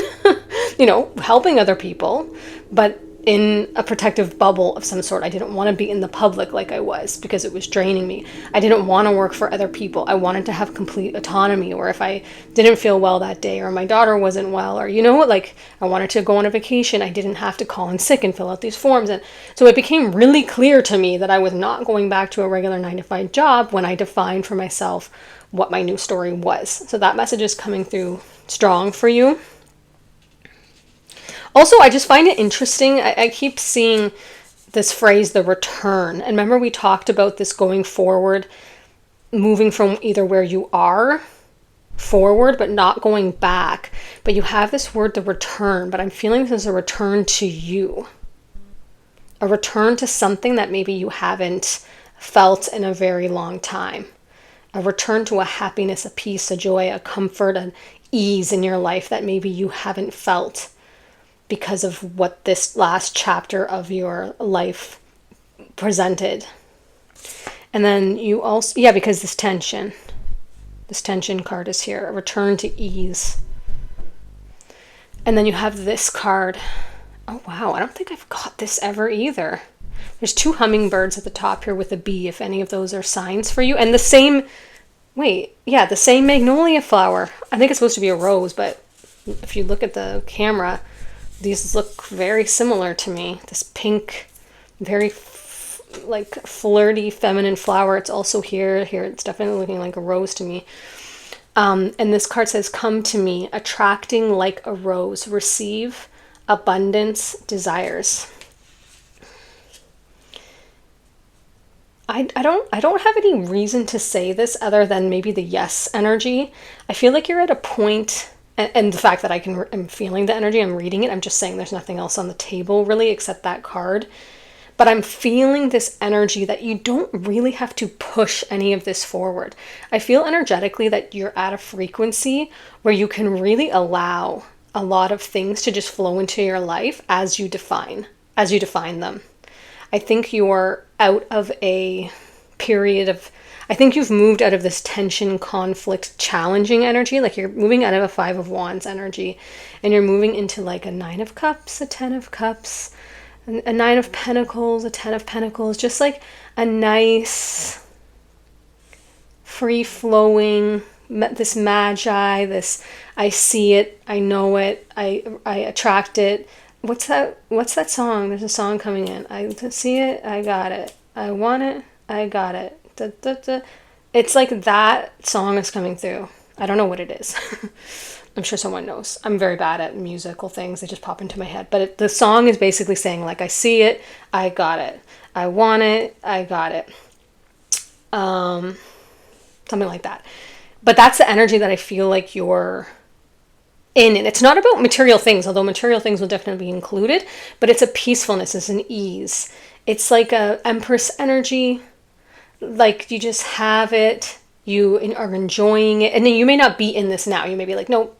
Speaker 1: helping other people, but in a protective bubble of some sort. I didn't want to be in the public like I was because it was draining me. I didn't want to work for other people. I wanted to have complete autonomy, or if I didn't feel well that day, or my daughter wasn't well, or like I wanted to go on a vacation, I didn't have to call in sick and fill out these forms. And so it became really clear to me that I was not going back to a regular 9-to-5 job when I defined for myself what my new story was. So that message is coming through strong for you. Also, I just find it interesting. I keep seeing this phrase, the return. And remember, we talked about this going forward, moving from either where you are forward, but not going back. But you have this word, the return. But I'm feeling this is a return to you. A return to something that maybe you haven't felt in a very long time. A return to a happiness, a peace, a joy, a comfort, an ease in your life that maybe you haven't felt because of what this last chapter of your life presented. And then you also, because this tension card is here, a return to ease. And then you have this card. Oh wow, I don't think I've got this ever either. There's 2 hummingbirds at the top here with a bee, if any of those are signs for you. And the same magnolia flower. I think it's supposed to be a rose, but if you look at the camera, these look very similar to me. This pink, very flirty feminine flower. It's also here. It's definitely looking like a rose to me. And this card says, come to me, attracting like a rose, receive abundance desires. I don't have any reason to say this other than maybe the yes energy. I feel like you're at a point, and the fact that I'm feeling the energy, I'm reading it, I'm just saying there's nothing else on the table really except that card. But I'm feeling this energy that you don't really have to push any of this forward. I feel energetically that you're at a frequency where you can really allow a lot of things to just flow into your life as you define them. I think you're out of a period of, I think you've moved out of this tension, conflict, challenging energy. Like you're moving out of a 5 of Wands energy and you're moving into like a 9 of Cups, a 10 of Cups, a 9 of Pentacles, a 10 of Pentacles, just like a nice, free-flowing, this magi, this I see it, I know it, I attract it. What's that song? There's a song coming in. I see it, I got it. I want it, I got it. Da, da, da. It's like that song is coming through. I don't know what it is. I'm sure someone knows. I'm very bad at musical things. They just pop into my head. But the song is basically saying, like, I see it, I got it. I want it, I got it. Something like that. But that's the energy that I feel like you're in. And it's not about material things, although material things will definitely be included. But it's a peacefulness, it's an ease. It's like a Empress energy. Like you just have it, you are enjoying it, and then you may not be in this now. You may be like, no,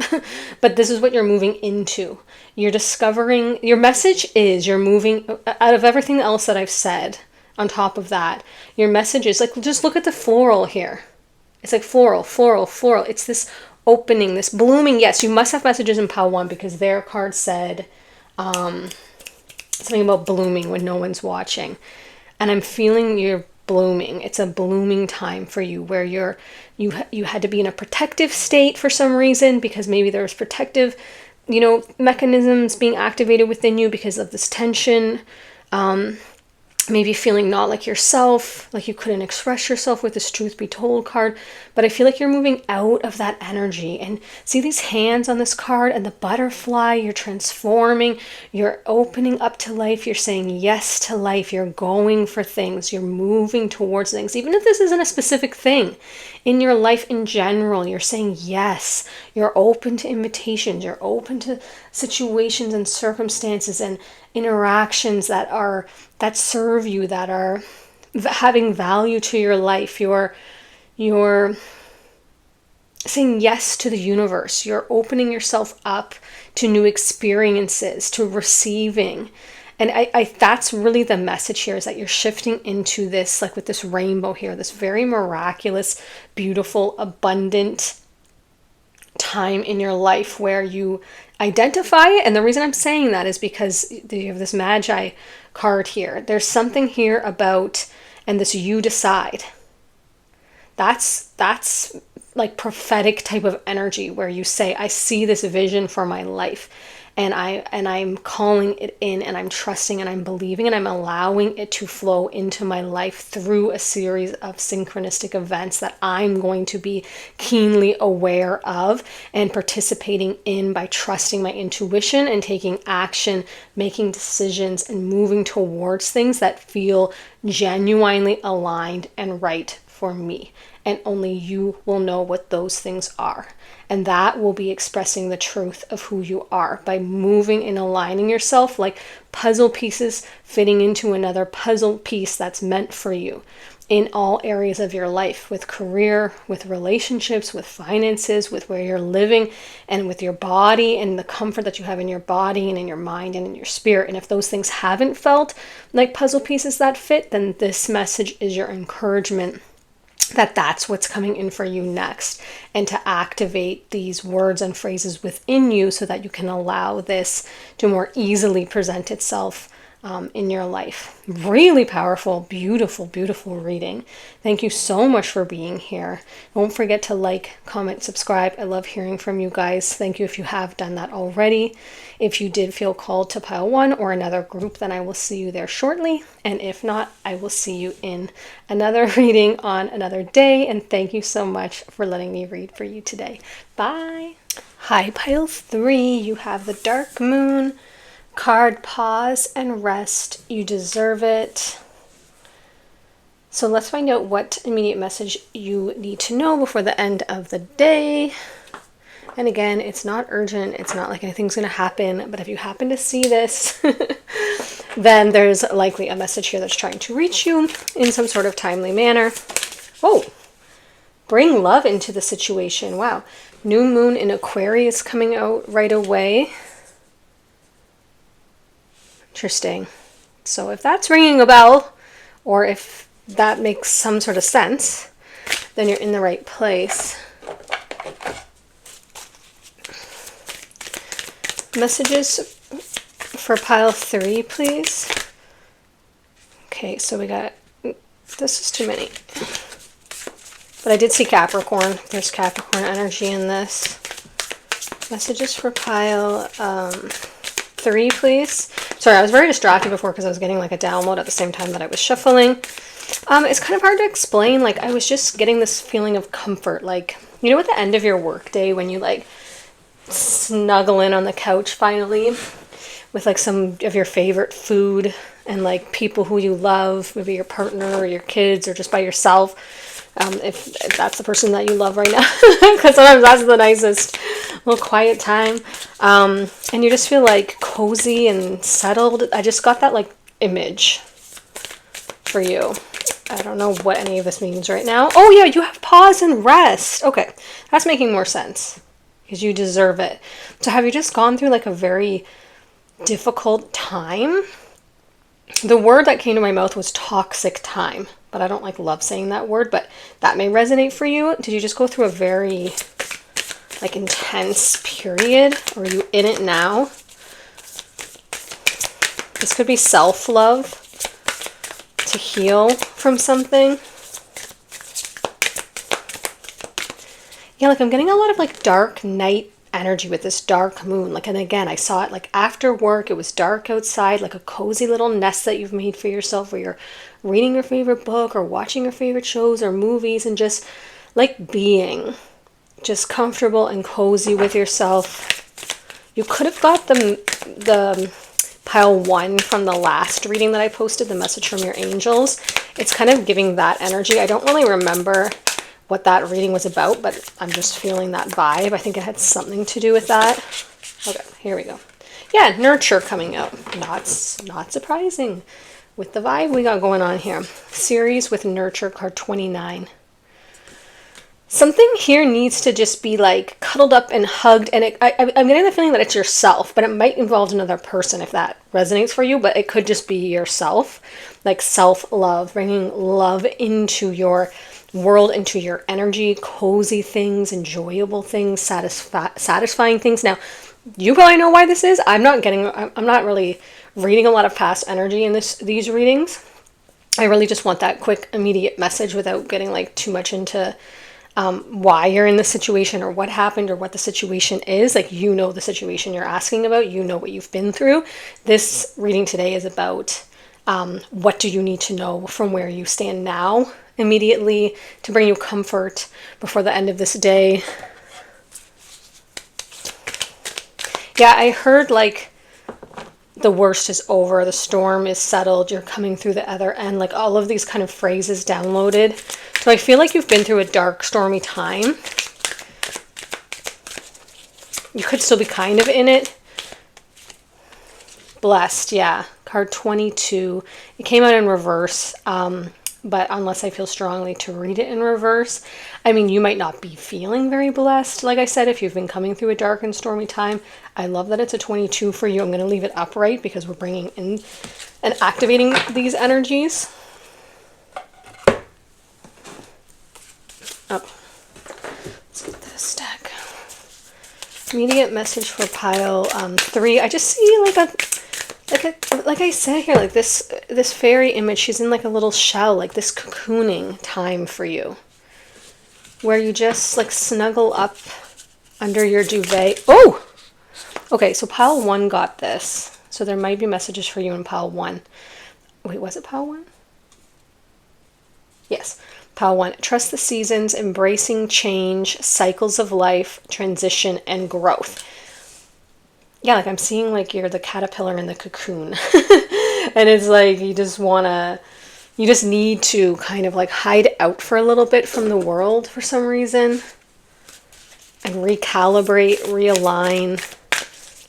Speaker 1: but this is what you're moving into. You're discovering, your message is you're moving out of everything else that I've said. On top of that, your message is like, just look at the floral here. It's like floral, floral, floral. It's this opening, this blooming. Yes, you must have messages in pile 1 because their card said something about blooming when no one's watching. And I'm feeling you're blooming. It's a blooming time for you where you had to be in a protective state for some reason because maybe there's protective, mechanisms being activated within you because of this tension. Maybe feeling not like yourself, like you couldn't express yourself with this truth be told card. But I feel like you're moving out of that energy. And see these hands on this card and the butterfly, you're transforming, you're opening up to life, you're saying yes to life, you're going for things, you're moving towards things. Even if this isn't a specific thing in your life in general, you're saying yes, you're open to invitations, you're open to situations and circumstances and interactions that serve you, that are having value to your life. You're saying yes to the universe. You're opening yourself up to new experiences, to receiving. And I that's really the message here, is that you're shifting into this, like with this rainbow here, this very miraculous, beautiful, abundant time in your life where you identify it. And the reason I'm saying that is because you have this Magi card here. There's something here about, and this you decide. That's like prophetic type of energy where you say, I see this vision for my life, and I'm calling it in, and I'm trusting, and I'm believing, and I'm allowing it to flow into my life through a series of synchronistic events that I'm going to be keenly aware of and participating in by trusting my intuition and taking action, making decisions, and moving towards things that feel genuinely aligned and right for me. And only you will know what those things are. And that will be expressing the truth of who you are by moving and aligning yourself like puzzle pieces fitting into another puzzle piece that's meant for you in all areas of your life, with career, with relationships, with finances, with where you're living, and with your body and the comfort that you have in your body and in your mind and in your spirit. And if those things haven't felt like puzzle pieces that fit, then this message is your encouragement that that's what's coming in for you next, and to activate these words and phrases within you so that you can allow this to more easily present itself in your life. Really powerful, beautiful, beautiful reading. Thank you so much for being here. Don't forget to like, comment, subscribe. I love hearing from you guys. Thank you if you have done that already. If you did feel called to pile 1 or another group, then I will see you there shortly. And if not, I will see you in another reading on another day. And thank you so much for letting me read for you today. Bye. Hi, pile 3. You have the dark moon card. Pause and rest. You deserve it. So let's find out what immediate message you need to know before the end of the day. And again, it's not urgent. It's not like anything's going to happen. But if you happen to see this, then there's likely a message here that's trying to reach you in some sort of timely manner. Oh, bring love into the situation. Wow. New moon in Aquarius coming out right away. Interesting. So if that's ringing a bell, or if that makes some sort of sense, then you're in the right place. Messages for pile 3, please. Okay, so we got, this is too many. But I did see Capricorn. There's Capricorn energy in this. Messages for pile 3, please. Sorry, I was very distracted before because I was getting like a download at the same time that I was shuffling. It's kind of hard to explain. Like, I was just getting this feeling of comfort. Like, you know, at the end of your work day when you like snuggle in on the couch finally with like some of your favorite food and like people who you love, maybe your partner or your kids or just by yourself. If that's the person that you love right now, because sometimes that's the nicest little quiet time. And you just feel like cozy and settled. I just got that like image for you. I don't know what any of this means right now. Oh yeah, you have pause and rest. Okay, that's making more sense because you deserve it. So have you just gone through like a very difficult time? The word that came to my mouth was toxic time, but I don't like love saying that word, but that may resonate for you. Did you just go through a very like intense period, or are you in it now? This could be self-love, to heal from something. Yeah, like I'm getting a lot of like dark night energy with this dark moon. Like, and again, I saw it like after work, it was dark outside, like a cozy little nest that you've made for yourself where you're reading your favorite book or watching your favorite shows or movies and just like being just comfortable and cozy with yourself. You could have got the pile 1 from the last reading that I posted, the message from your angels. It's kind of giving that energy. I don't really remember what that reading was about, but I'm just feeling that vibe. I think it had something to do with that. Okay, here we go. Yeah, nurture coming out. Not surprising with the vibe we got going on here. Series with nurture, card 29. something here needs to just be like cuddled up and hugged. And I'm getting the feeling that it's yourself, but it might involve another person if that resonates for you. But it could just be yourself, like self-love, bringing love into your world, into your energy, cozy things, enjoyable things, satisfying things. Now, you probably know why this is. I'm not really reading a lot of past energy in these readings. I really just want that quick, immediate message without getting like too much into why you're in the situation or what happened or what the situation is. Like, you know the situation you're asking about, you know what you've been through. This reading today is about what do you need to know from where you stand now immediately to bring you comfort before the end of this day. Yeah, I heard like the worst is over, the storm is settled, you're coming through the other end, like all of these kind of phrases downloaded. So I feel like you've been through a dark, stormy time. You could still be kind of in it. Blessed, yeah. Card 22. It came out in reverse, but unless I feel strongly to read it in reverse. I mean, you might not be feeling very blessed, like I said, if you've been coming through a dark and stormy time. I love that it's a 22 for you. I'm going to leave it upright because we're bringing in and activating these energies. Oh, let's get this deck. Immediate message for pile 3. I just see like I said here, like this fairy image. She's in like a little shell, like this cocooning time for you, where you just like snuggle up under your duvet. Oh, okay. So pile 1 got this. So there might be messages for you in pile 1. Wait, was it pile 1? Yes. Pile 1, trust the seasons, embracing change, cycles of life, transition, and growth. Yeah, like I'm seeing like you're the caterpillar in the cocoon. And it's like you just need to kind of like hide out for a little bit from the world for some reason. And recalibrate, realign.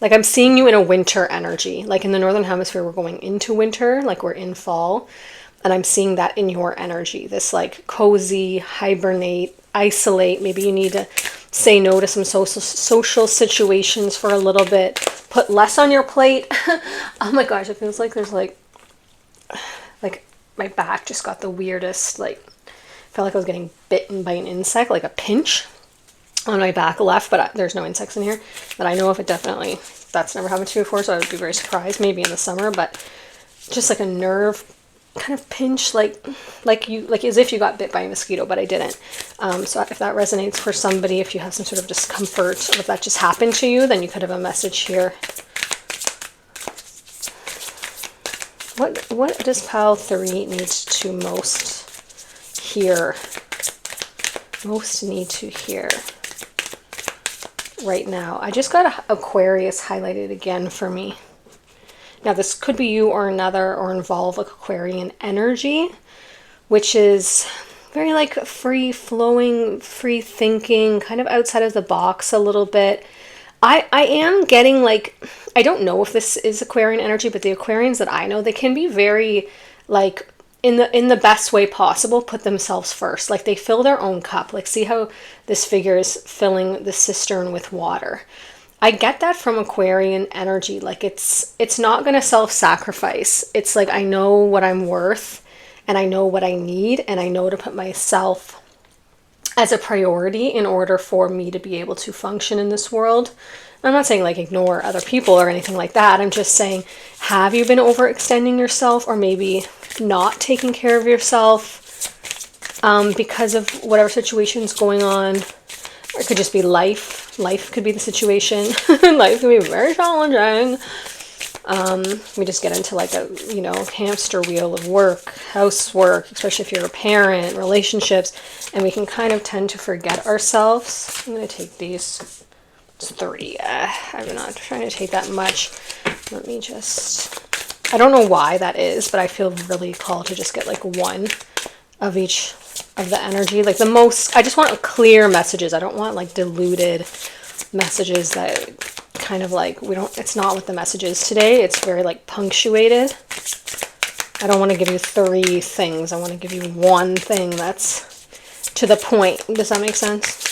Speaker 1: Like I'm seeing you in a winter energy. Like in the Northern Hemisphere, we're going into winter, like we're in fall. And I'm seeing that in your energy, this like cozy, hibernate, isolate. Maybe you need to say no to some social situations for a little bit. Put less on your plate. Oh my gosh, it feels like there's like my back just got the weirdest, like, felt like I was getting bitten by an insect, like a pinch on my back left, but there's no insects in here that I know of. That's never happened to me before, so I would be very surprised, maybe in the summer, but just like a nerve kind of pinch, like as if you got bit by a mosquito, but I didn't. So if that resonates for somebody, if you have some sort of discomfort, or if that just happened to you, then you could have a message here. What does pile 3 need to most hear? Most need to hear right now. I just got Aquarius highlighted again for me. Now, this could be you or another, or involve Aquarian energy, which is very like free flowing, free thinking, kind of outside of the box a little bit. I am getting like, I don't know if this is Aquarian energy, but the Aquarians that I know, they can be very like in the best way possible, put themselves first. Like they fill their own cup. Like see how this figure is filling the cistern with water. I get that from Aquarian energy. Like it's not going to self-sacrifice. It's like, I know what I'm worth and I know what I need, and I know to put myself as a priority in order for me to be able to function in this world. I'm not saying like ignore other people or anything like that. I'm just saying, have you been overextending yourself, or maybe not taking care of yourself because of whatever situation's going on? Or it could just be life. Life could be the situation. Life can be very challenging. We just get into like a, hamster wheel of work, housework, especially if you're a parent, relationships, and we can kind of tend to forget ourselves. I'm going to take these. It's 3. I'm not trying to take that much. Let me just, I don't know why that is, but I feel really called to just get like 1 of each of the energy. Like the most, I just want clear messages. I don't want like diluted messages that kind of like, it's not what the message is today. It's very like punctuated. I don't want to give you 3 things. I want to give you 1 thing that's to the point. Does that make sense?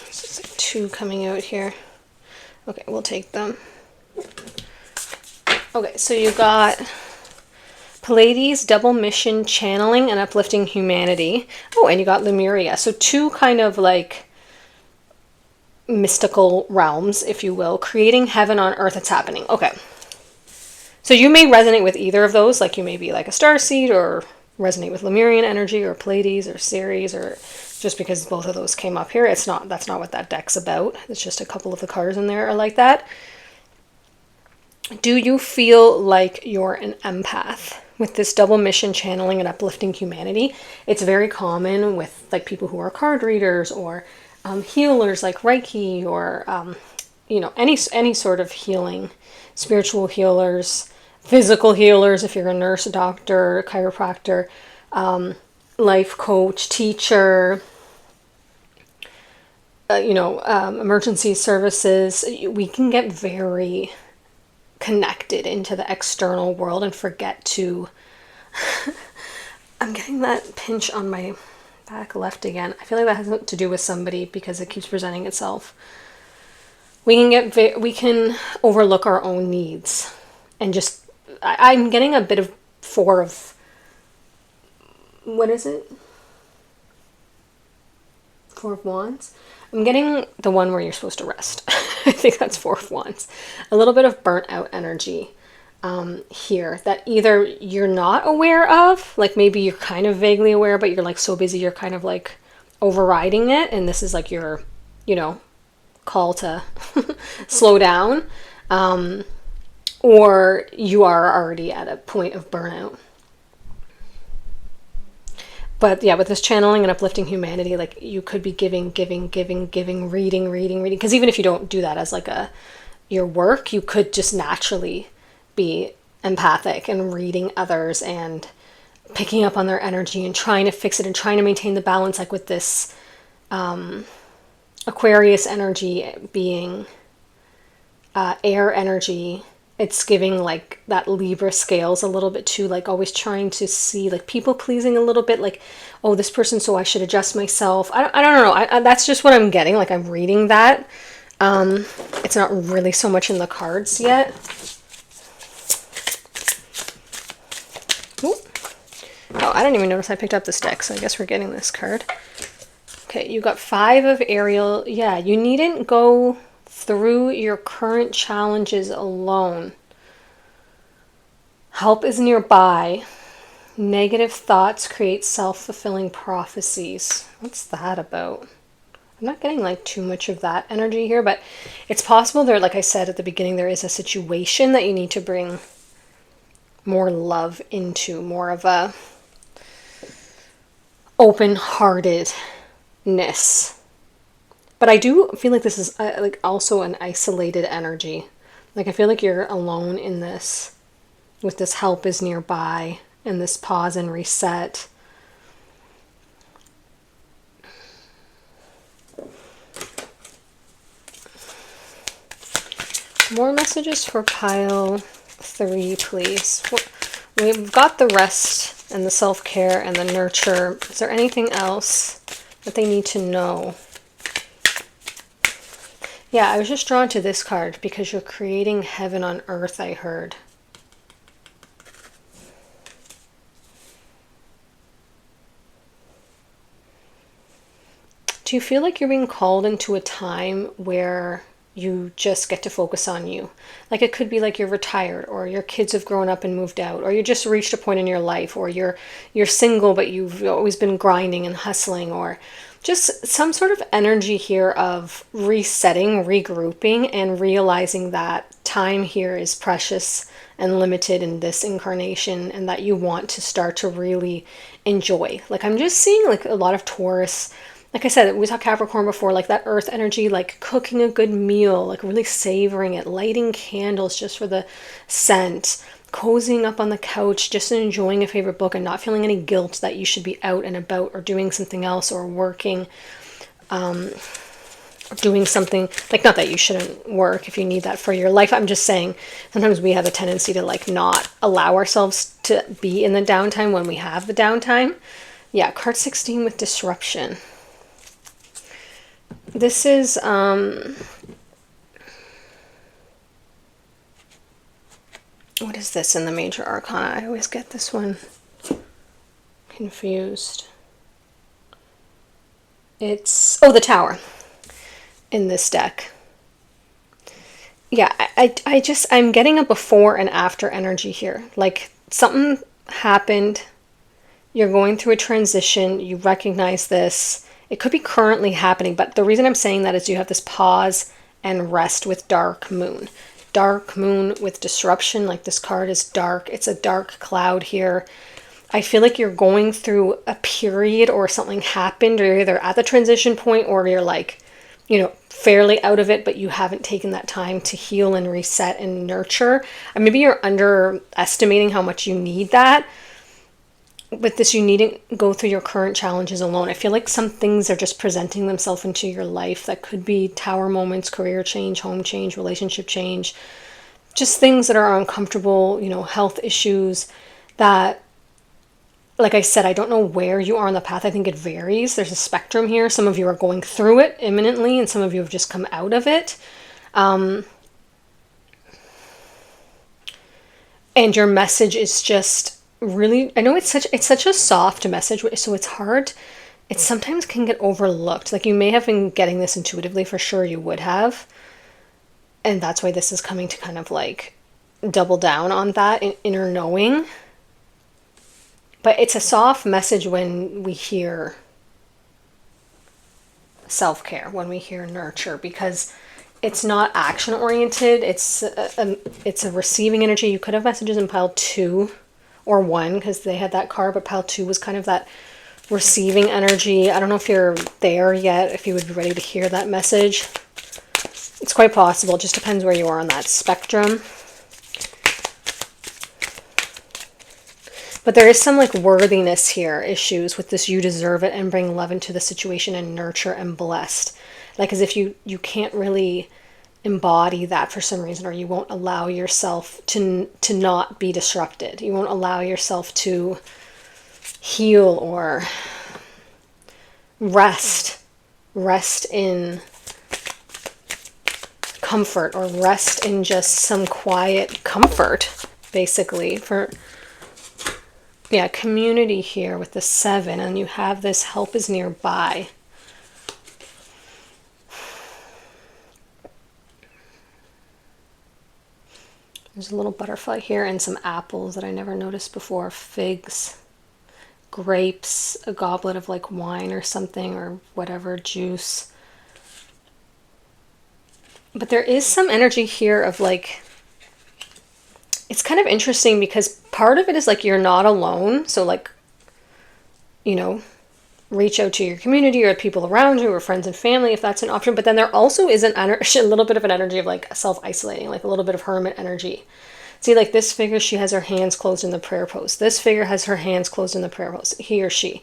Speaker 1: It's like 2 coming out here. Okay, we'll take them. Okay, so you got Pleiades, double mission, channeling, and uplifting humanity. Oh, and you got Lemuria. So 2 kind of like mystical realms, if you will. Creating heaven on earth. It's happening. Okay. So you may resonate with either of those. Like you may be like a starseed or resonate with Lemurian energy or Pleiades or Ceres, or just because both of those came up here. That's not what that deck's about. It's just a couple of the cards in there are like that. Do you feel like you're an empath? With this double mission, channeling and uplifting humanity, it's very common with like people who are card readers or healers like Reiki or you know, any sort of healing, spiritual healers, physical healers if you're a nurse, a doctor, a chiropractor, life coach, teacher, you know, emergency services. We can get very connected into the external world and forget to I'm getting that pinch on my back left again. I feel like that has to do with somebody because it keeps presenting itself. We can overlook our own needs and just I'm getting a bit of 4 of what is it? 4 of Wands. I'm getting the one where you're supposed to rest. I think that's 4 of Wands. A little bit of burnt out energy here that either you're not aware of, like maybe you're kind of vaguely aware, but you're like so busy you're kind of like overriding it, and this is like your, you know, call to slow down, or you are already at a point of burnout. But yeah, with this channeling and uplifting humanity, like you could be giving, reading. Because even if you don't do that as like your work, you could just naturally be empathic and reading others and picking up on their energy and trying to fix it and trying to maintain the balance. Like with this Aquarius energy being air energy, it's giving like that Libra scales a little bit too, like always trying to see like people pleasing a little bit, like, oh, this person, so I should adjust myself. I don't know. That's just what I'm getting. Like I'm reading that. It's not really so much in the cards yet. Ooh. Oh, I didn't even notice I picked up this deck, so I guess we're getting this card. Okay, you got 5 of Ariel. Yeah, you needn't go through your current challenges alone. Help is nearby. Negative thoughts create self-fulfilling prophecies. What's that about? I'm not getting like too much of that energy here, but it's possible there, like I said at the beginning, there is a situation that you need to bring more love into, more of a open-heartedness. But I do feel like this is like also an isolated energy. Like I feel like you're alone in this, with this help is nearby and this pause and reset. More messages for pile 3, please. We've got the rest and the self-care and the nurture. Is there anything else that they need to know? Yeah, I was just drawn to this card because you're creating heaven on earth, I heard. Do you feel like you're being called into a time where you just get to focus on you? Like it could be like you're retired, or your kids have grown up and moved out, or you just reached a point in your life, or you're single but you've always been grinding and hustling, or just some sort of energy here of resetting, regrouping, and realizing that time here is precious and limited in this incarnation, and that you want to start to really enjoy. Like I'm just seeing like a lot of Taurus. Like I said, we talked Capricorn before, like that earth energy, like cooking a good meal, like really savoring it, lighting candles just for the scent, cozying up on the couch, just enjoying a favorite book and not feeling any guilt that you should be out and about or doing something else or working, or doing something, like not that you shouldn't work if you need that for your life. I'm just saying sometimes we have a tendency to like not allow ourselves to be in the downtime when we have the downtime. Yeah, card 16 with disruption. This is, what is this in the major arcana? I always get this one confused. It's, oh, the Tower in this deck. Yeah, I'm getting a before and after energy here. Like, something happened, you're going through a transition, you recognize this. It could be currently happening, but the reason I'm saying that is you have this pause and rest with dark moon. Dark moon with disruption, like this card is dark. It's a dark cloud here. I feel like you're going through a period or something happened, or you're either at the transition point or you're like, you know, fairly out of it, but you haven't taken that time to heal and reset and nurture. And maybe you're underestimating how much you need that. With this, you needn't go through your current challenges alone. I feel like some things are just presenting themselves into your life that could be tower moments, career change, home change, relationship change, just things that are uncomfortable, you know, health issues that, like I said, I don't know where you are on the path. I think it varies. There's a spectrum here. Some of you are going through it imminently, and some of you have just come out of it. And your message is just really, I know it's such a soft message, so it's hard. It sometimes can get overlooked. Like, you may have been getting this intuitively, for sure you would have. And that's why this is coming to kind of like double down on that inner knowing. But it's a soft message when we hear self-care, when we hear nurture, because it's not action oriented. It's a receiving energy. You could have messages in pile 2 or 1 because they had that card, but pile 2 was kind of that receiving energy. I don't know if you're there yet, if you would be ready to hear that message. It's quite possible. It just depends where you are on that spectrum. But there is some like worthiness here, issues with this you deserve it and bring love into the situation and nurture and blessed. Like, as if you can't really embody that for some reason, or you won't allow yourself to not be disrupted. You won't allow yourself to heal or rest in comfort, or rest in just some quiet comfort, basically. For, yeah, community here with the 7, and you have this help is nearby. There's a little butterfly here and some apples that I never noticed before. Figs, grapes, a goblet of like wine or something, or whatever, juice. But there is some energy here of like, it's kind of interesting because part of it is like you're not alone. So like, you know, reach out to your community or people around you or friends and family if that's an option. But then there also is a little bit of an energy of like self-isolating, like a little bit of hermit energy. See, like this figure, she has her hands closed in the prayer pose. This figure has her hands closed in the prayer pose, he or she.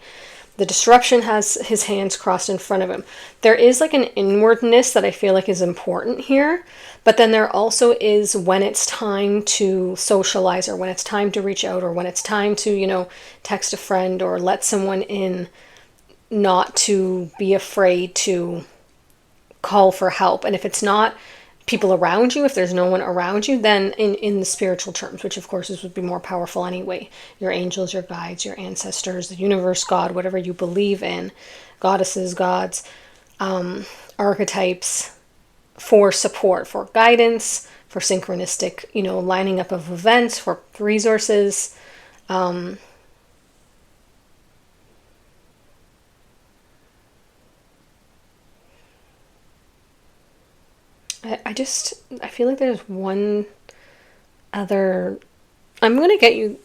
Speaker 1: The disruption has his hands crossed in front of him. There is like an inwardness that I feel like is important here. But then there also is when it's time to socialize, or when it's time to reach out, or when it's time to, you know, text a friend or let someone in, not to be afraid to call for help. And if it's not people around you, if there's no one around you, then in the spiritual terms, which of course would be more powerful anyway, your angels, your guides, your ancestors, the universe, God, whatever you believe in, goddesses, gods, archetypes, for support, for guidance, for synchronistic, you know, lining up of events, for resources. I feel like there's one other, I'm going to get you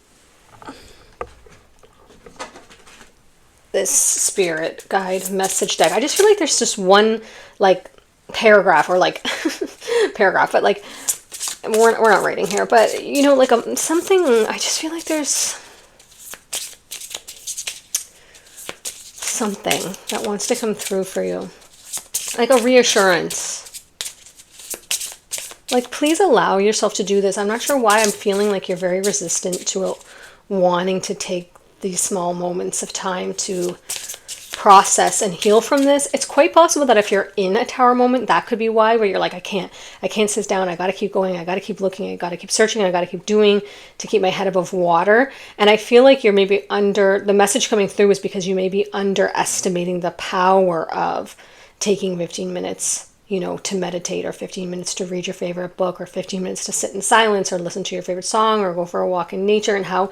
Speaker 1: this spirit guide message deck. I just feel like there's just one like paragraph, or like paragraph, but like we're not writing here, but you know, like something, I just feel like there's something that wants to come through for you, like a reassurance. Like, please allow yourself to do this. I'm not sure why I'm feeling like you're very resistant to wanting to take these small moments of time to process and heal from this. It's quite possible that if you're in a tower moment, that could be why, where you're like, I can't sit down, I gotta keep going, I gotta keep looking, I gotta keep searching, I gotta keep doing to keep my head above water. And I feel like you're maybe the message coming through is because you may be underestimating the power of taking 15 minutes, to meditate, or 15 minutes to read your favorite book, or 15 minutes to sit in silence, or listen to your favorite song, or go for a walk in nature, and how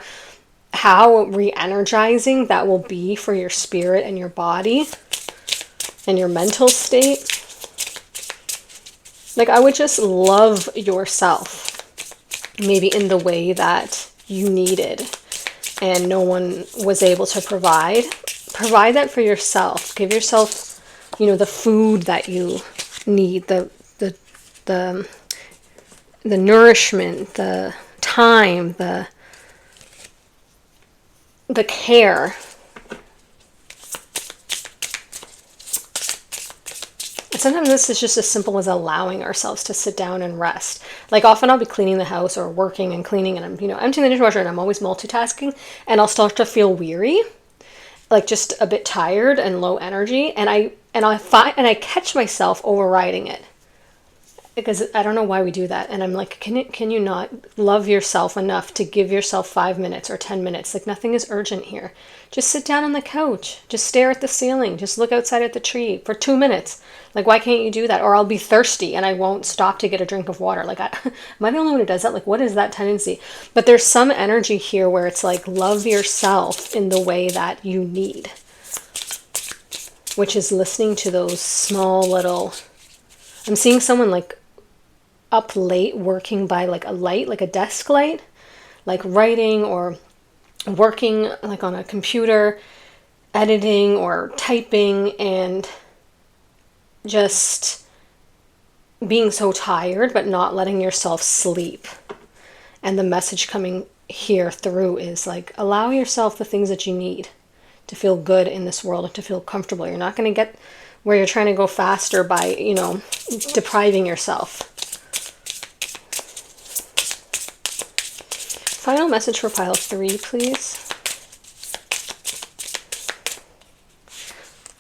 Speaker 1: re-energizing that will be for your spirit and your body and your mental state. Like, I would just love yourself, maybe in the way that you needed and no one was able to provide. Provide that for yourself. Give yourself, the food that you need, the nourishment, the time, the care. And sometimes this is just as simple as allowing ourselves to sit down and rest. Like, often I'll be cleaning the house or working and cleaning, and I'm, emptying the dishwasher, and I'm always multitasking, and I'll start to feel weary, like just a bit tired and low energy, and I catch myself overriding it. Because I don't know why we do that. And I'm like, can you not love yourself enough to give yourself 5 minutes or 10 minutes? Like, nothing is urgent here. Just sit down on the couch. Just stare at the ceiling. Just look outside at the tree for 2 minutes. Like, why can't you do that? Or I'll be thirsty and I won't stop to get a drink of water. Like, am I the only one who does that? Like, what is that tendency? But there's some energy here where it's like, love yourself in the way that you need. Which is listening to those small little... I'm seeing someone like up late working by like a light, like a desk light, like writing or working like on a computer, editing or typing, and just being so tired but not letting yourself sleep. And the message coming here through is like, allow yourself the things that you need to feel good in this world and to feel comfortable. You're not going to get where you're trying to go faster by, depriving yourself. Final message for pile 3, please.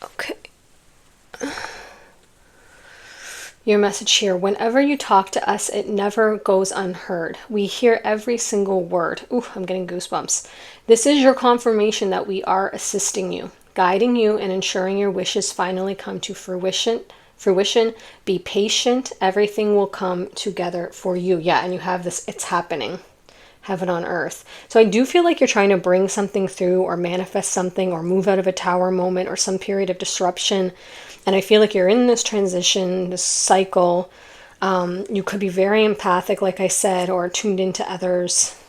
Speaker 1: Okay. Your message here: whenever you talk to us, it never goes unheard. We hear every single word. Ooh, I'm getting goosebumps. This is your confirmation that we are assisting you, guiding you, and ensuring your wishes finally come to fruition. Be patient. Everything will come together for you. Yeah, and you have this. It's happening. Heaven on earth. So I do feel like you're trying to bring something through or manifest something or move out of a tower moment or some period of disruption. And I feel like you're in this transition, this cycle. You could be very empathic, like I said, or tuned into others'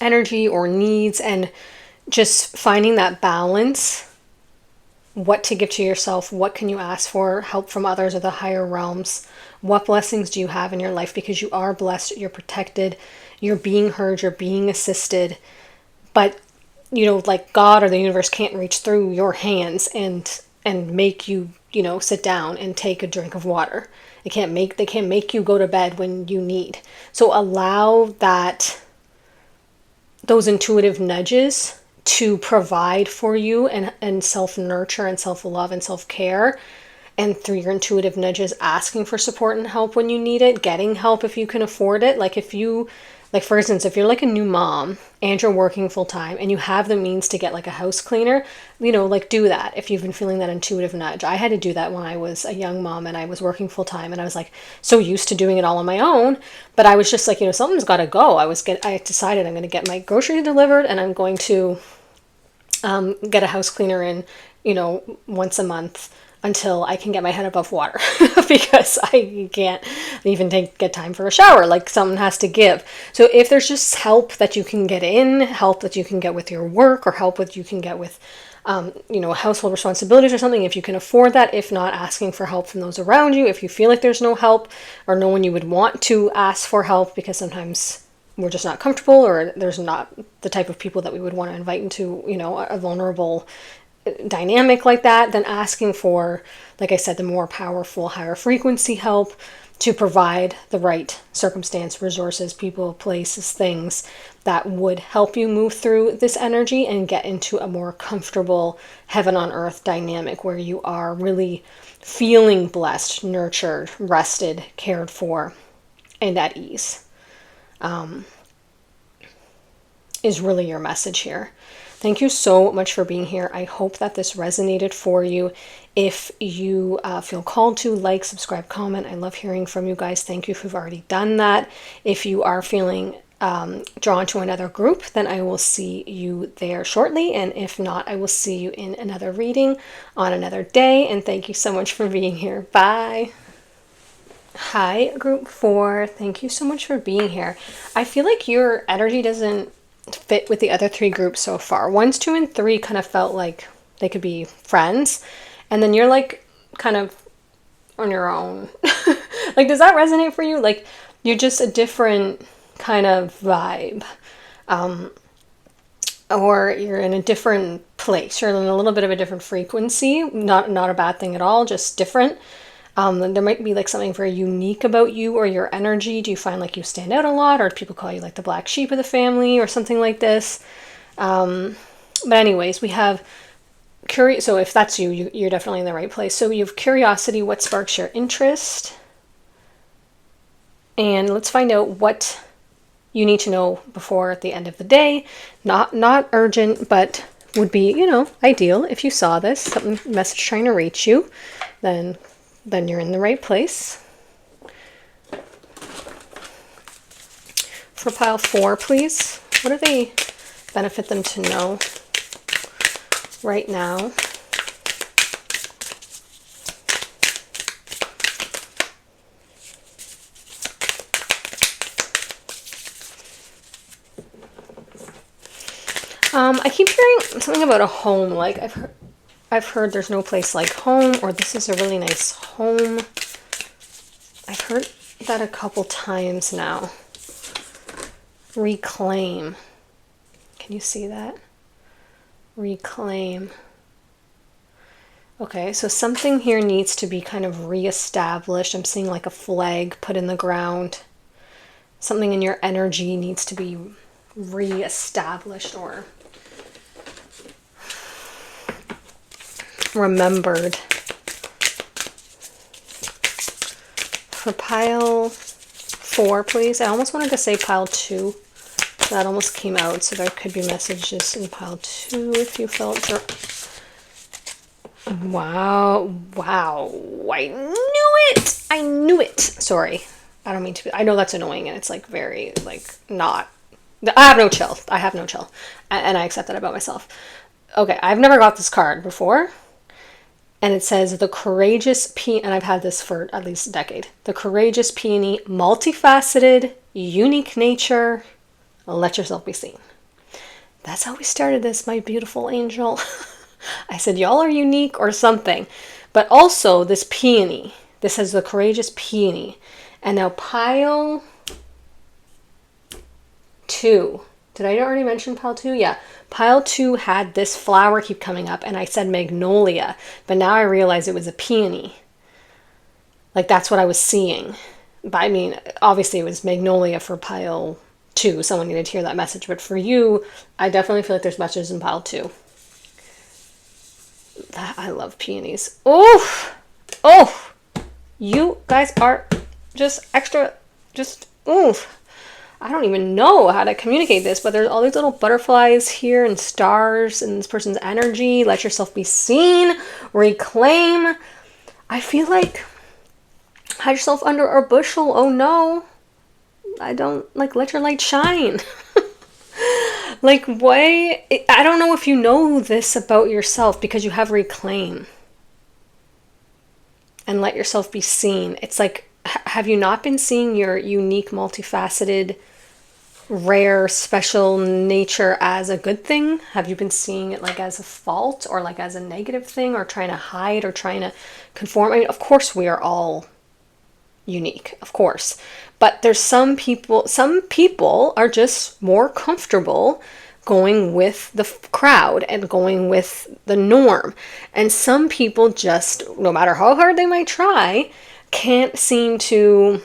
Speaker 1: energy or needs, and just finding that balance. What to give to yourself, what can you ask for, help from others or the higher realms. What blessings do you have in your life? Because you are blessed, you're protected, you're being heard, you're being assisted. But, like God or the universe can't reach through your hands and make you, sit down and take a drink of water. They can't make you go to bed when you need. So allow those intuitive nudges to provide for you and self-nurture and self-love and self-care. And through your intuitive nudges, asking for support and help when you need it, getting help if you can afford it. Like for instance, if you're like a new mom and you're working full time and you have the means to get like a house cleaner, do that if you've been feeling that intuitive nudge. I had to do that when I was a young mom and I was working full time, and I was like so used to doing it all on my own, but I was just like, something's got to go. I decided I'm going to get my groceries delivered and I'm going to get a house cleaner in, once a month until I can get my head above water because I can't even get time for a shower. Like, someone has to give. So if there's just help that you can get in, help that you can get with your work, or help that you can get with, household responsibilities or something, if you can afford that, if not, asking for help from those around you. If you feel like there's no help or no one you would want to ask for help, because sometimes we're just not comfortable, or there's not the type of people that we would want to invite into, a vulnerable dynamic like that, then asking for, like I said, the more powerful, higher frequency help, to provide the right circumstance, resources, people, places, things that would help you move through this energy and get into a more comfortable heaven on earth dynamic where you are really feeling blessed, nurtured, rested, cared for, and at ease. Is really your message here. Thank you so much for being here. I hope that this resonated for you. If you feel called to, like, subscribe, comment. I love hearing from you guys. Thank you if you've already done that. If you are feeling drawn to another group, then I will see you there shortly. And if not, I will see you in another reading on another day. And thank you so much for being here. Bye. Hi, group 4. Thank you so much for being here. I feel like your energy doesn't fit with the other 3 groups so far. 1s, 2, and 3 kind of felt like they could be friends. And then you're like kind of on your own. Like, does that resonate for you? Like, you're just a different kind of vibe. Or you're in a different place. You're in a little bit of a different frequency. Not a bad thing at all, just different. There might be like something very unique about you or your energy. Do you find like you stand out a lot, or do people call you like the black sheep of the family or something like this? But anyways, we have curious. So if that's you, you're definitely in the right place. So you have curiosity. What sparks your interest? And let's find out what you need to know before the end of the day. Not urgent, but would be, ideal if you saw this, something message trying to reach you, then you're in the right place. For pile 4, please. What do they benefit them to know right now? I keep hearing something about a home. Like I've heard there's no place like home, or this is a really nice home. I've heard that a couple times now. Reclaim. Can you see that? Reclaim. Okay, so something here needs to be kind of reestablished. I'm seeing like a flag put in the ground. Something in your energy needs to be reestablished or remembered. For pile 4, please. I almost wanted to say pile 2. That almost came out, so there could be messages in pile 2 if you felt. Wow. I knew it. Sorry. I don't mean to be. I know that's annoying, and it's like very not. I have no chill. And I accept that about myself. Okay, I've never got this card before. And it says, the courageous peony, and I've had this for at least a decade. The courageous peony, multifaceted, unique nature, let yourself be seen. That's how we started this, my beautiful angel. I said, y'all are unique or something. But also this peony, this has the courageous peony. And now pile 2. Did I already mention pile 2? Yeah. Pile 2 had this flower keep coming up, and I said magnolia, but now I realize it was a peony. Like, that's what I was seeing. But I mean, obviously it was magnolia for pile 2. Someone needed to hear that message. But for you, I definitely feel like there's messages in pile 2. I love peonies. Oh, you guys are just extra, oof. I don't even know how to communicate this, but there's all these little butterflies here and stars and this person's energy. Let yourself be seen. Reclaim. I feel like hide yourself under a bushel. Oh no. I don't let your light shine. I don't know if you know this about yourself because you have reclaim. And let yourself be seen. It's like, have you not been seeing your unique, multifaceted, rare, special nature as a good thing? Have you been seeing it like as a fault or like as a negative thing or trying to hide or trying to conform? I mean, of course we are all unique, of course. But there's some people are just more comfortable going with the crowd and going with the norm. And some people just, no matter how hard they might try, can't seem to,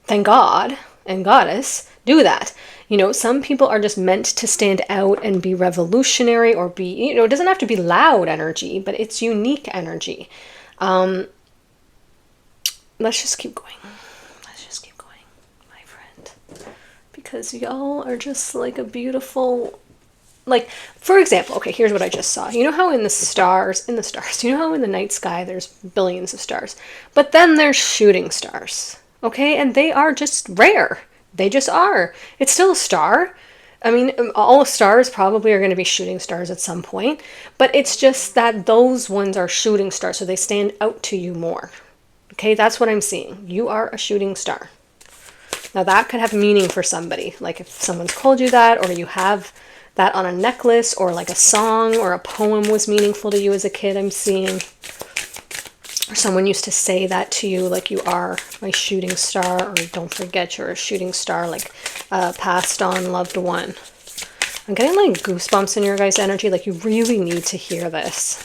Speaker 1: thank God and Goddess, do that. You know, some people are just meant to stand out and be revolutionary or be, you know, it doesn't have to be loud energy, but it's unique energy. Let's just keep going. Let's just keep going, my friend. Because y'all are just like a beautiful, like, for example, okay, here's what I just saw. You know how in the stars, you know how in the night sky there's billions of stars, but then there's shooting stars, okay? And they are just rare. They just are. It's still a star. I mean, all stars probably are going to be shooting stars at some point, but it's just that those ones are shooting stars, so they stand out to you more. Okay, that's what I'm seeing. You are a shooting star. Now that could have meaning for somebody. Like if someone's called you that, or you have that on a necklace, or like a song or a poem was meaningful to you as a kid, I'm seeing. Or someone used to say that to you, like you are my shooting star, or don't forget you're a shooting star, like a passed on loved one. I'm getting like goosebumps in your guys' energy. Like you really need to hear this.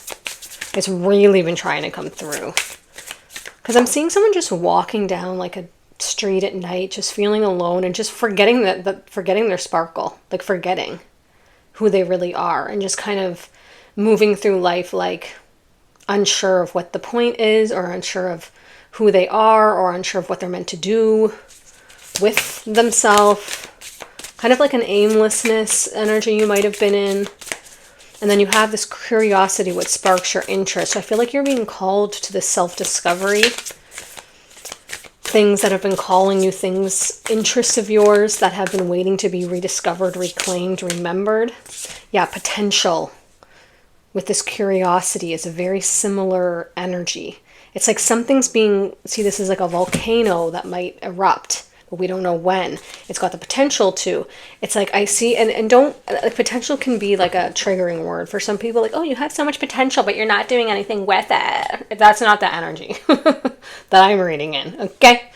Speaker 1: It's really been trying to come through. Because I'm seeing someone just walking down like a street at night, just feeling alone and just forgetting forgetting their sparkle, like forgetting who they really are, and just kind of moving through life like unsure of what the point is, or unsure of who they are, or unsure of what they're meant to do with themselves. Kind of like an aimlessness energy you might have been in. And then you have this curiosity, what sparks your interest. So I feel like you're being called to this self-discovery. Things that have been calling you, things, interests of yours that have been waiting to be rediscovered, reclaimed, remembered. Yeah, potential with this curiosity is a very similar energy. It's like something's being, see, this is like a volcano that might erupt, but we don't know when. It's got the potential to. It's like I see, and don't, like potential can be like a triggering word for some people. Like, oh, you have so much potential, but you're not doing anything with it. That's not the energy that I'm reading in, okay?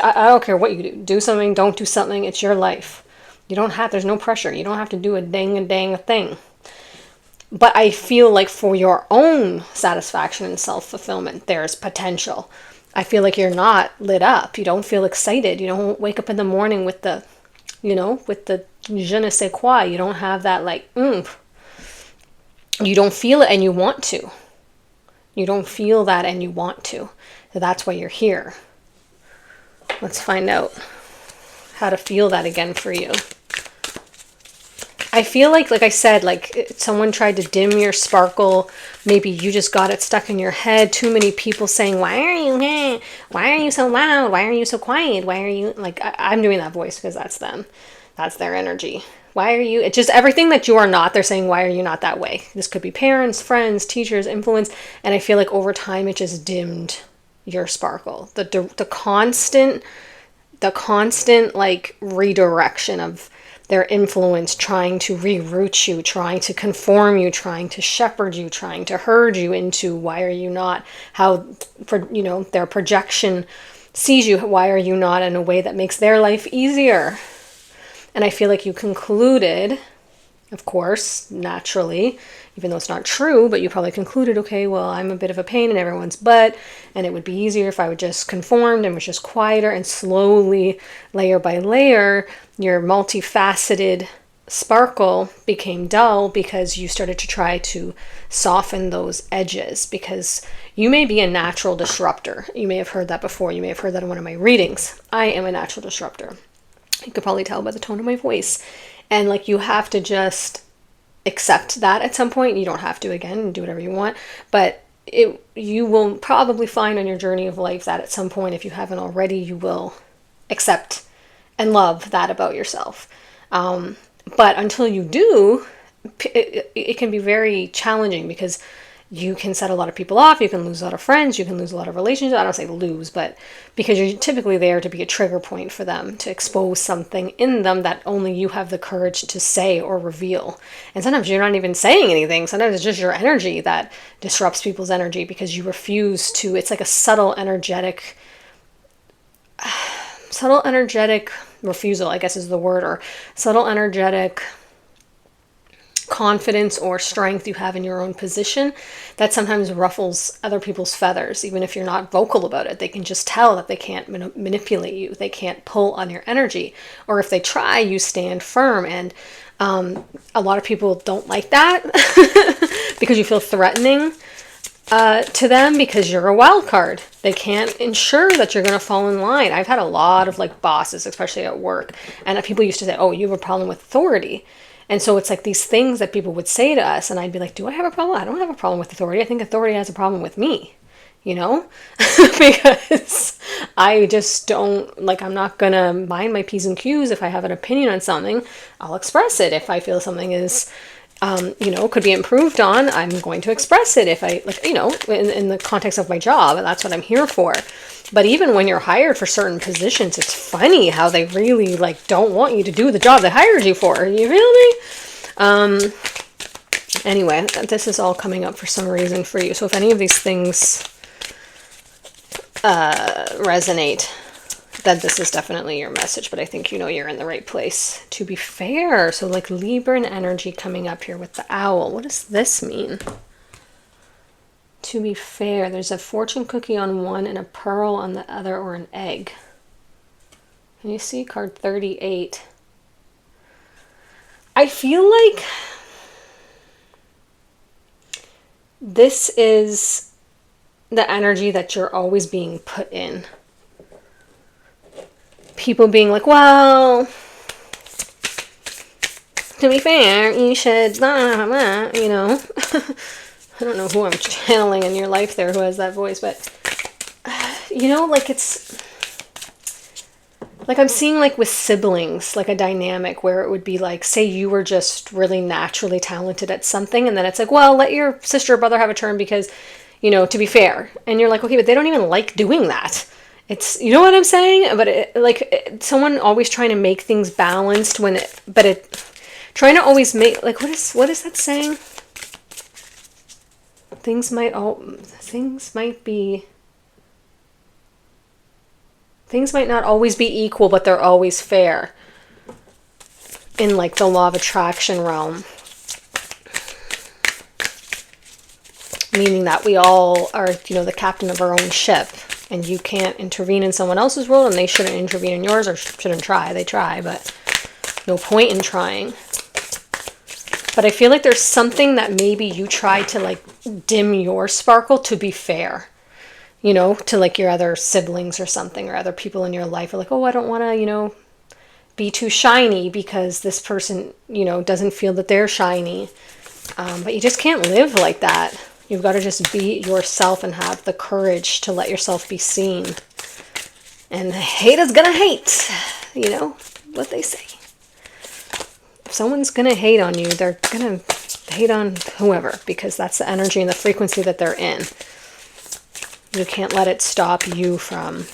Speaker 1: I don't care what you do. Do something, don't do something. It's your life. You don't have, there's no pressure. You don't have to do a dang thing. But I feel like for your own satisfaction and self-fulfillment, there's potential. I feel like you're not lit up. You don't feel excited. You don't wake up in the morning with the, you know, with the je ne sais quoi. You don't have that like oomph. You don't feel it and you want to. You don't feel that and you want to. So that's why you're here. Let's find out how to feel that again for you. I feel like I said, like someone tried to dim your sparkle. Maybe you just got it stuck in your head. Too many people saying, why are you so loud? Why are you so quiet? Why are you, like, I'm doing that voice because that's them. That's their energy. Why are you, it's just everything that you are not, they're saying, why are you not that way? This could be parents, friends, teachers, influence. And I feel like over time it just dimmed your sparkle. The constant like redirection of their influence, trying to reroute you, trying to conform you, trying to shepherd you, trying to herd you into why are you not, how, you know, their projection sees you, why are you not, in a way that makes their life easier. And I feel like you concluded, of course, naturally, even though it's not true, but you probably concluded, okay, well, I'm a bit of a pain in everyone's butt, and it would be easier if I would just conformed and was just quieter, and slowly, layer by layer, your multifaceted sparkle became dull because you started to try to soften those edges, because you may be a natural disruptor. You may have heard that before. You may have heard that in one of my readings. I am a natural disruptor. You could probably tell by the tone of my voice. And like you have to just accept that at some point. You don't have to, again, do whatever you want, but you will probably find on your journey of life that at some point, if you haven't already, you will accept and love that about yourself. But until you do, it can be very challenging, because you can set a lot of people off, you can lose a lot of friends, you can lose a lot of relationships. I don't say lose, but because you're typically there to be a trigger point for them, to expose something in them that only you have the courage to say or reveal. And sometimes you're not even saying anything. Sometimes it's just your energy that disrupts people's energy, because you refuse to, it's like a subtle energetic refusal, I guess is the word, or subtle energetic confidence or strength you have in your own position that sometimes ruffles other people's feathers. Even if you're not vocal about it, they can just tell that they can't manipulate you. They can't pull on your energy. Or if they try, you stand firm. And a lot of people don't like that because you feel threatening to them because you're a wild card. They can't ensure that you're going to fall in line. I've had a lot of like bosses, especially at work, and people used to say, oh, you have a problem with authority. And so it's like these things that people would say to us, and I'd be like, do I have a problem? I don't have a problem with authority. I think authority has a problem with me, you know, because I just don't, like, I'm not going to mind my P's and Q's. If I have an opinion on something, I'll express it. If I feel something is, you know, could be improved on, I'm going to express it. If I, like, you know, in the context of my job, and that's what I'm here for. But even when you're hired for certain positions, it's funny how they really, like, don't want you to do the job they hired you for. You feel me? Anyway, this is all coming up for some reason for you. So if any of these things resonate, then this is definitely your message. But I think you know you're in the right place. To be fair, so like Libran energy coming up here with the owl. What does this mean? To be fair, there's a fortune cookie on one and a pearl on the other, or an egg. Can you see card 38? I feel like this is the energy that you're always being put in. People being like, well, to be fair, you should, you know. I don't know who I'm channeling in your life there who has that voice, but, you know, like it's, like I'm seeing like with siblings, like a dynamic where it would be like, say you were just really naturally talented at something, and then it's like, well, let your sister or brother have a turn because, you know, to be fair. And you're like, okay, but they don't even like doing that. It's, you know what I'm saying? But someone always trying to make things balanced when it, but it, trying to always make, like, what is that saying? Things might not always be equal, but they're always fair. In like the law of attraction realm. Meaning that we all are, you know, the captain of our own ship. And you can't intervene in someone else's world, and they shouldn't intervene in yours, or shouldn't try. They try, but no point in trying. But I feel like there's something that maybe you try to like dim your sparkle to be fair, you know, to like your other siblings or something, or other people in your life are like, oh, I don't want to, you know, be too shiny because this person, you know, doesn't feel that they're shiny. But you just can't live like that. You've got to just be yourself and have the courage to let yourself be seen. And hate is gonna hate, you know what they say. If someone's gonna hate on you, they're gonna hate on whoever, because that's the energy and the frequency that they're in. You can't let it stop you from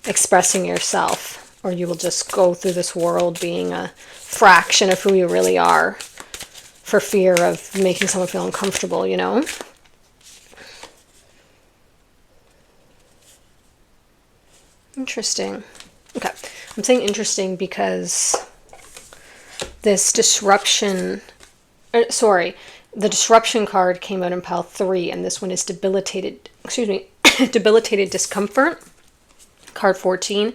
Speaker 1: expressing yourself, or you will just go through this world being a fraction of who you really are for fear of making someone feel uncomfortable, you know? Interesting. Okay. I'm saying interesting because this disruption, the disruption card came out in pile 3, and this one is debilitated discomfort, card 14,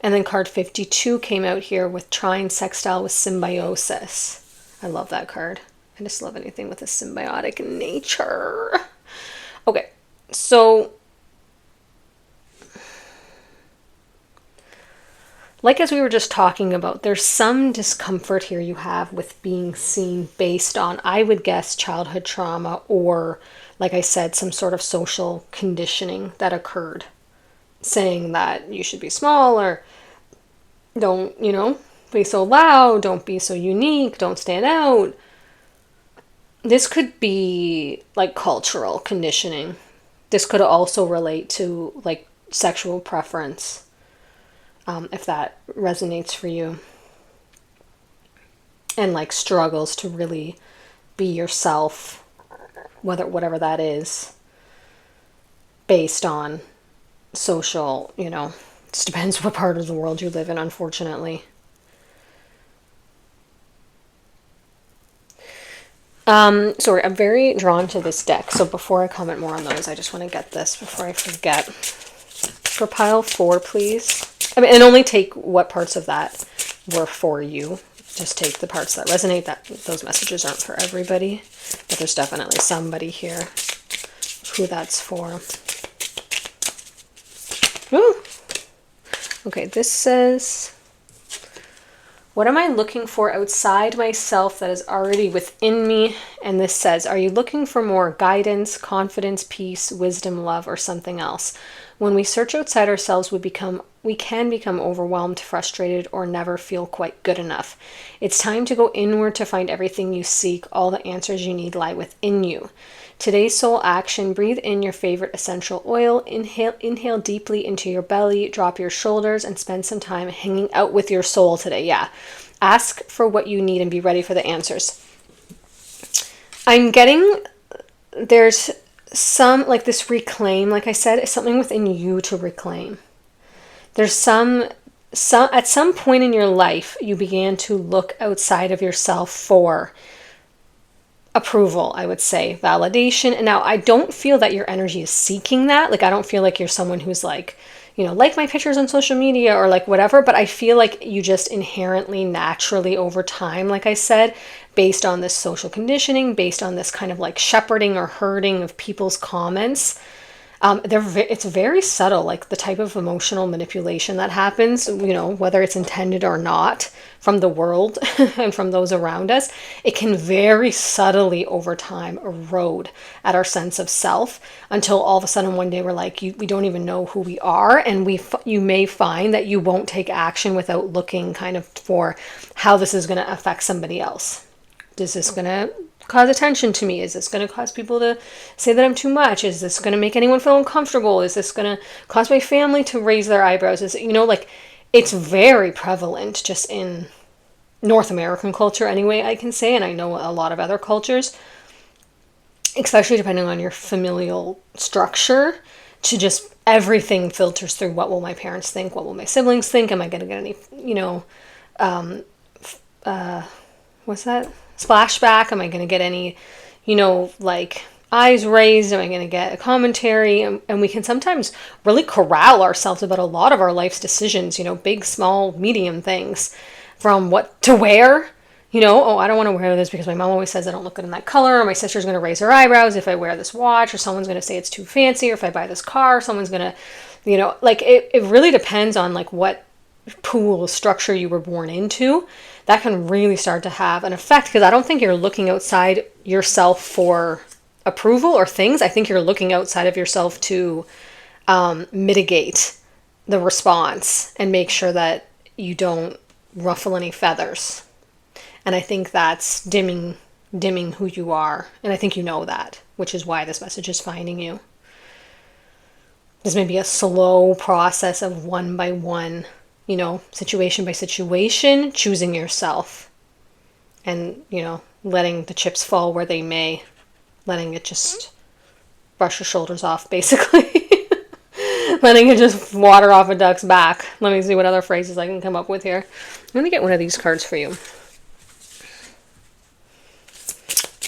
Speaker 1: and then card 52 came out here with trine sextile with symbiosis. I love that card. I just love anything with a symbiotic nature. Okay, so like as we were just talking about, there's some discomfort here you have with being seen based on, I would guess, childhood trauma, or, like I said, some sort of social conditioning that occurred, saying that you should be small, or don't, you know, be so loud, don't be so unique, don't stand out. This could be like cultural conditioning. This could also relate to like sexual preference. If that resonates for you, and like struggles to really be yourself, whatever that is, based on social, you know, it just depends what part of the world you live in, unfortunately. Sorry, I'm very drawn to this deck. So before I comment more on those, I just want to get this before I forget. For pile 4, please. I mean, and only take what parts of that were for you. Just take the parts that resonate. That those messages aren't for everybody, but there's definitely somebody here who that's for. Ooh. Okay, this says, what am I looking for outside myself that is already within me? And this says, are you looking for more guidance, confidence, peace, wisdom, love, or something else? When we search outside ourselves, we can become overwhelmed, frustrated, or never feel quite good enough. It's time to go inward to find everything you seek. All the answers you need lie within you. Today's soul action: breathe in your favorite essential oil, inhale deeply into your belly, drop your shoulders, and spend some time hanging out with your soul today. Yeah. Ask for what you need and be ready for the answers. I'm getting, there's some, like this reclaim, like I said, is something within you to reclaim. There's some at some point in your life, you began to look outside of yourself for approval, I would say, validation. And now I don't feel that your energy is seeking that. Like, I don't feel like you're someone who's like, you know, like my pictures on social media or like whatever, but I feel like you just inherently, naturally over time, like I said, based on this social conditioning, based on this kind of like shepherding or herding of people's comments, it's very subtle, like the type of emotional manipulation that happens, you know, whether it's intended or not from the world and from those around us. It can very subtly over time erode at our sense of self until all of a sudden one day we're like, we don't even know who we are. And you may find that you won't take action without looking kind of for how this is going to affect somebody else. Is this going to cause attention to me? Is this going to cause people to say that I'm too much? Is this going to make anyone feel uncomfortable? Is this going to cause my family to raise their eyebrows? Is it, you know, like, it's very prevalent just in North American culture anyway, I can say, and I know a lot of other cultures, especially depending on your familial structure, to just everything filters through what will my parents think, what will my siblings think, am I going to get any, you know, what's that? Splashback? Am I going to get any, you know, like eyes raised? Am I going to get a commentary? And we can sometimes really corral ourselves about a lot of our life's decisions, you know, big, small, medium things, from what to wear. You know, oh, I don't want to wear this because my mom always says I don't look good in that color, or my sister's going to raise her eyebrows if I wear this watch, or someone's going to say it's too fancy, or if I buy this car, someone's going to, you know, like it really depends on like what pool structure you were born into. That can really start to have an effect, because I don't think you're looking outside yourself for approval or things. I think you're looking outside of yourself to mitigate the response and make sure that you don't ruffle any feathers. And I think that's dimming who you are. And I think you know that, which is why this message is finding you. This may be a slow process of one by one, you know, situation by situation, choosing yourself and, you know, letting the chips fall where they may, letting it just brush your shoulders off, basically. Letting it just water off a duck's back. Let me see what other phrases I can come up with here. I'm going to get one of these cards for you.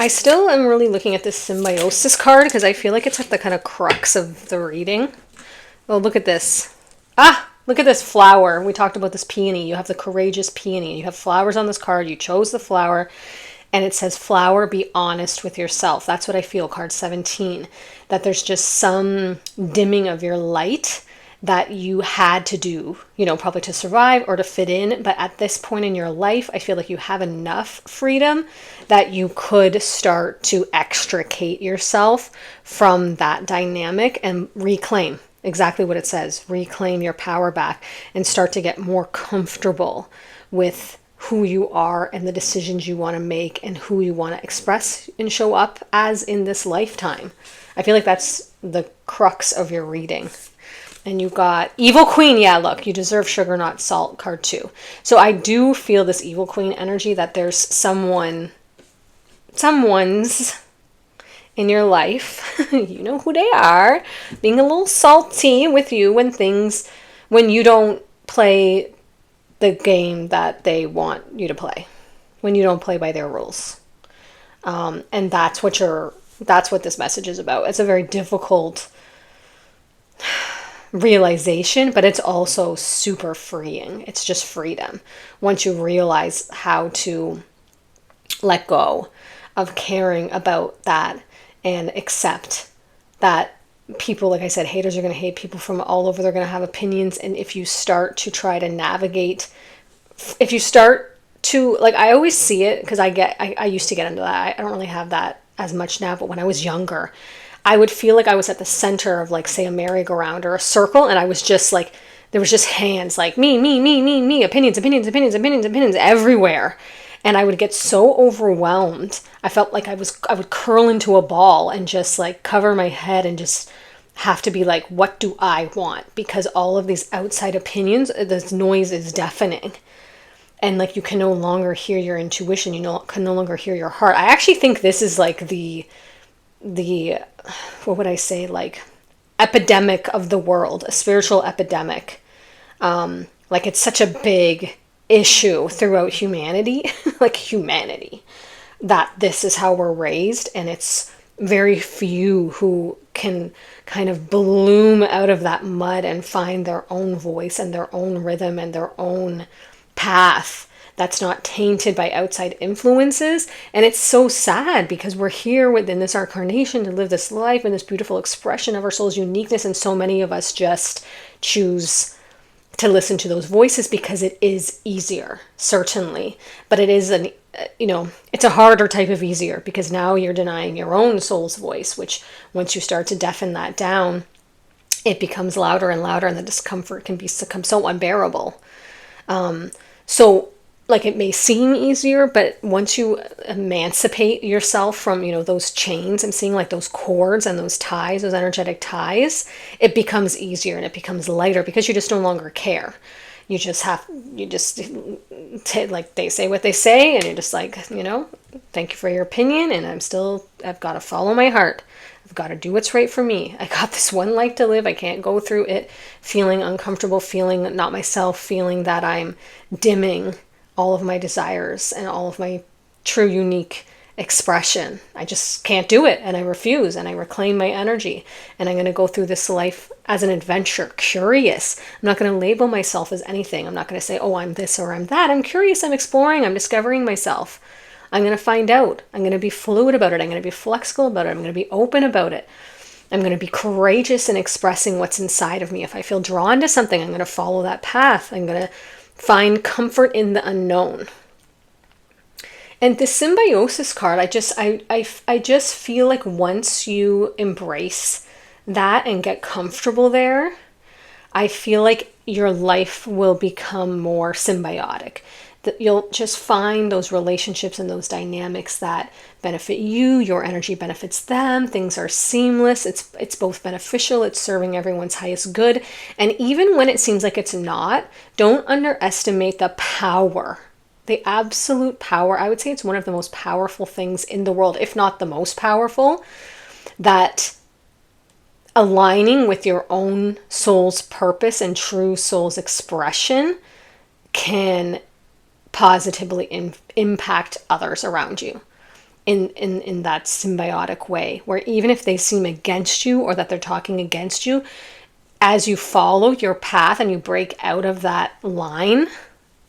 Speaker 1: I still am really looking at this symbiosis card because I feel like it's at the kind of crux of the reading. Oh, look at this. Ah, look at this flower. We talked about this peony. You have the courageous peony. You have flowers on this card. You chose the flower. And it says, flower, be honest with yourself. That's what I feel, card 17. That there's just some dimming of your light that you had to do, you know, probably to survive or to fit in. But at this point in your life, I feel like you have enough freedom that you could start to extricate yourself from that dynamic and reclaim exactly what it says. Reclaim your power back and start to get more comfortable with who you are and the decisions you want to make and who you want to express and show up as in this lifetime. I feel like that's the crux of your reading. And you got Evil Queen. Yeah, look, you deserve sugar, not salt, card 2. So I do feel this Evil Queen energy, that there's someone's in your life, you know who they are, being a little salty with you when you don't play the game that they want you to play, when you don't play by their rules. And that's what this message is about. It's a very difficult realization, but it's also super freeing. It's just freedom. Once you realize how to let go of caring about that and accept that people, like I said, haters are going to hate, people from all over, they're going to have opinions. And if you start to try to navigate, if you start to, like, I always see it because I used to get into that. I don't really have that as much now, but when I was younger, I would feel like I was at the center of, like, say, a merry-go-round or a circle, and I was just like, there was just hands, like, me, opinions, opinions, opinions, opinions, opinions everywhere. And I would get so overwhelmed. I felt like I would curl into a ball and just, like, cover my head and just have to be like, what do I want? Because all of these outside opinions, this noise is deafening. And, like, you can no longer hear your intuition. Can no longer hear your heart. I actually think this is like the what would I say, like, epidemic of the world, a spiritual epidemic. Like, it's such a big issue throughout humanity, like humanity, that this is how we're raised, and it's very few who can kind of bloom out of that mud and find their own voice and their own rhythm and their own path that's not tainted by outside influences. And it's so sad because we're here within this incarnation to live this life and this beautiful expression of our soul's uniqueness, and so many of us just choose to listen to those voices because it is easier, certainly, but it is it's a harder type of easier, because now you're denying your own soul's voice, which once you start to deafen that down, it becomes louder and louder, and the discomfort can become so unbearable. So, like, it may seem easier, but once you emancipate yourself from, those chains, I'm seeing, like, those cords and those ties, those energetic ties, it becomes easier and it becomes lighter because you just no longer care. You just like, they say what they say, and you're just like, thank you for your opinion, and I've got to follow my heart. I've got to do what's right for me. I got this one life to live. I can't go through it feeling uncomfortable, feeling not myself, feeling that I'm dimming all of my desires and all of my true unique expression. I just can't do it, and I refuse, and I reclaim my energy, and I'm going to go through this life as an adventure, curious. I'm not going to label myself as anything. I'm not going to say, oh, I'm this or I'm that. I'm curious, I'm exploring, I'm discovering myself. I'm going to find out. I'm going to be fluid about it. I'm going to be flexible about it. I'm going to be open about it. I'm going to be courageous in expressing what's inside of me. If I feel drawn to something, I'm going to follow that path. I'm going to find comfort in the unknown. And the symbiosis card, I just feel like once you embrace that and get comfortable there, I feel like your life will become more symbiotic. That you'll just find those relationships and those dynamics that benefit you, your energy benefits them, things are seamless, it's both beneficial, it's serving everyone's highest good. And even when it seems like it's not, don't underestimate the power, the absolute power. I would say it's one of the most powerful things in the world, if not the most powerful, that aligning with your own soul's purpose and true soul's expression can positively impact others around you in that symbiotic way, where even if they seem against you or that they're talking against you, as you follow your path and you break out of that line,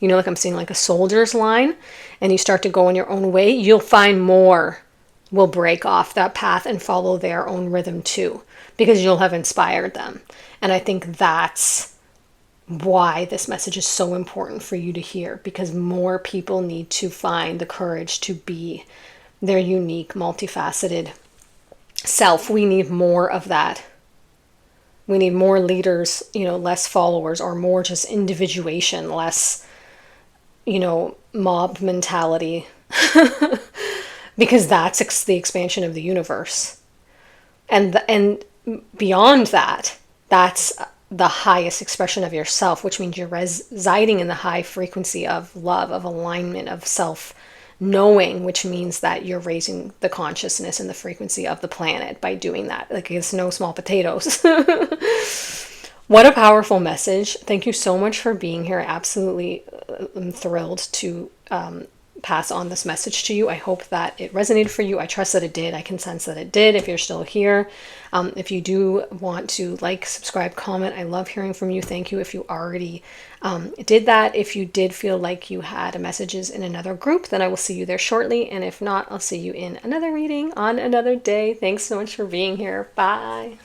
Speaker 1: like I'm seeing like a soldier's line, and you start to go in your own way, you'll find more will break off that path and follow their own rhythm too, because you'll have inspired them. And I think that's why this message is so important for you to hear, because more people need to find the courage to be their unique, multifaceted self. We need more of that. We need more leaders, less followers, or more just individuation, less, mob mentality, because that's the expansion of the universe. And beyond that, that's the highest expression of yourself, which means you're residing in the high frequency of love, of alignment, of self-knowing, which means that you're raising the consciousness and the frequency of the planet by doing that. Like, it's no small potatoes. What a powerful message. Thank you so much for being here. I absolutely am thrilled to pass on this message to you. I hope that it resonated for you. I trust that it did. I can sense that it did if you're still here. If you do want to like, subscribe, comment, I love hearing from you. Thank you if you already did that. If you did feel like you had messages in another group, then I will see you there shortly. And if not, I'll see you in another reading on another day. Thanks so much for being here. Bye.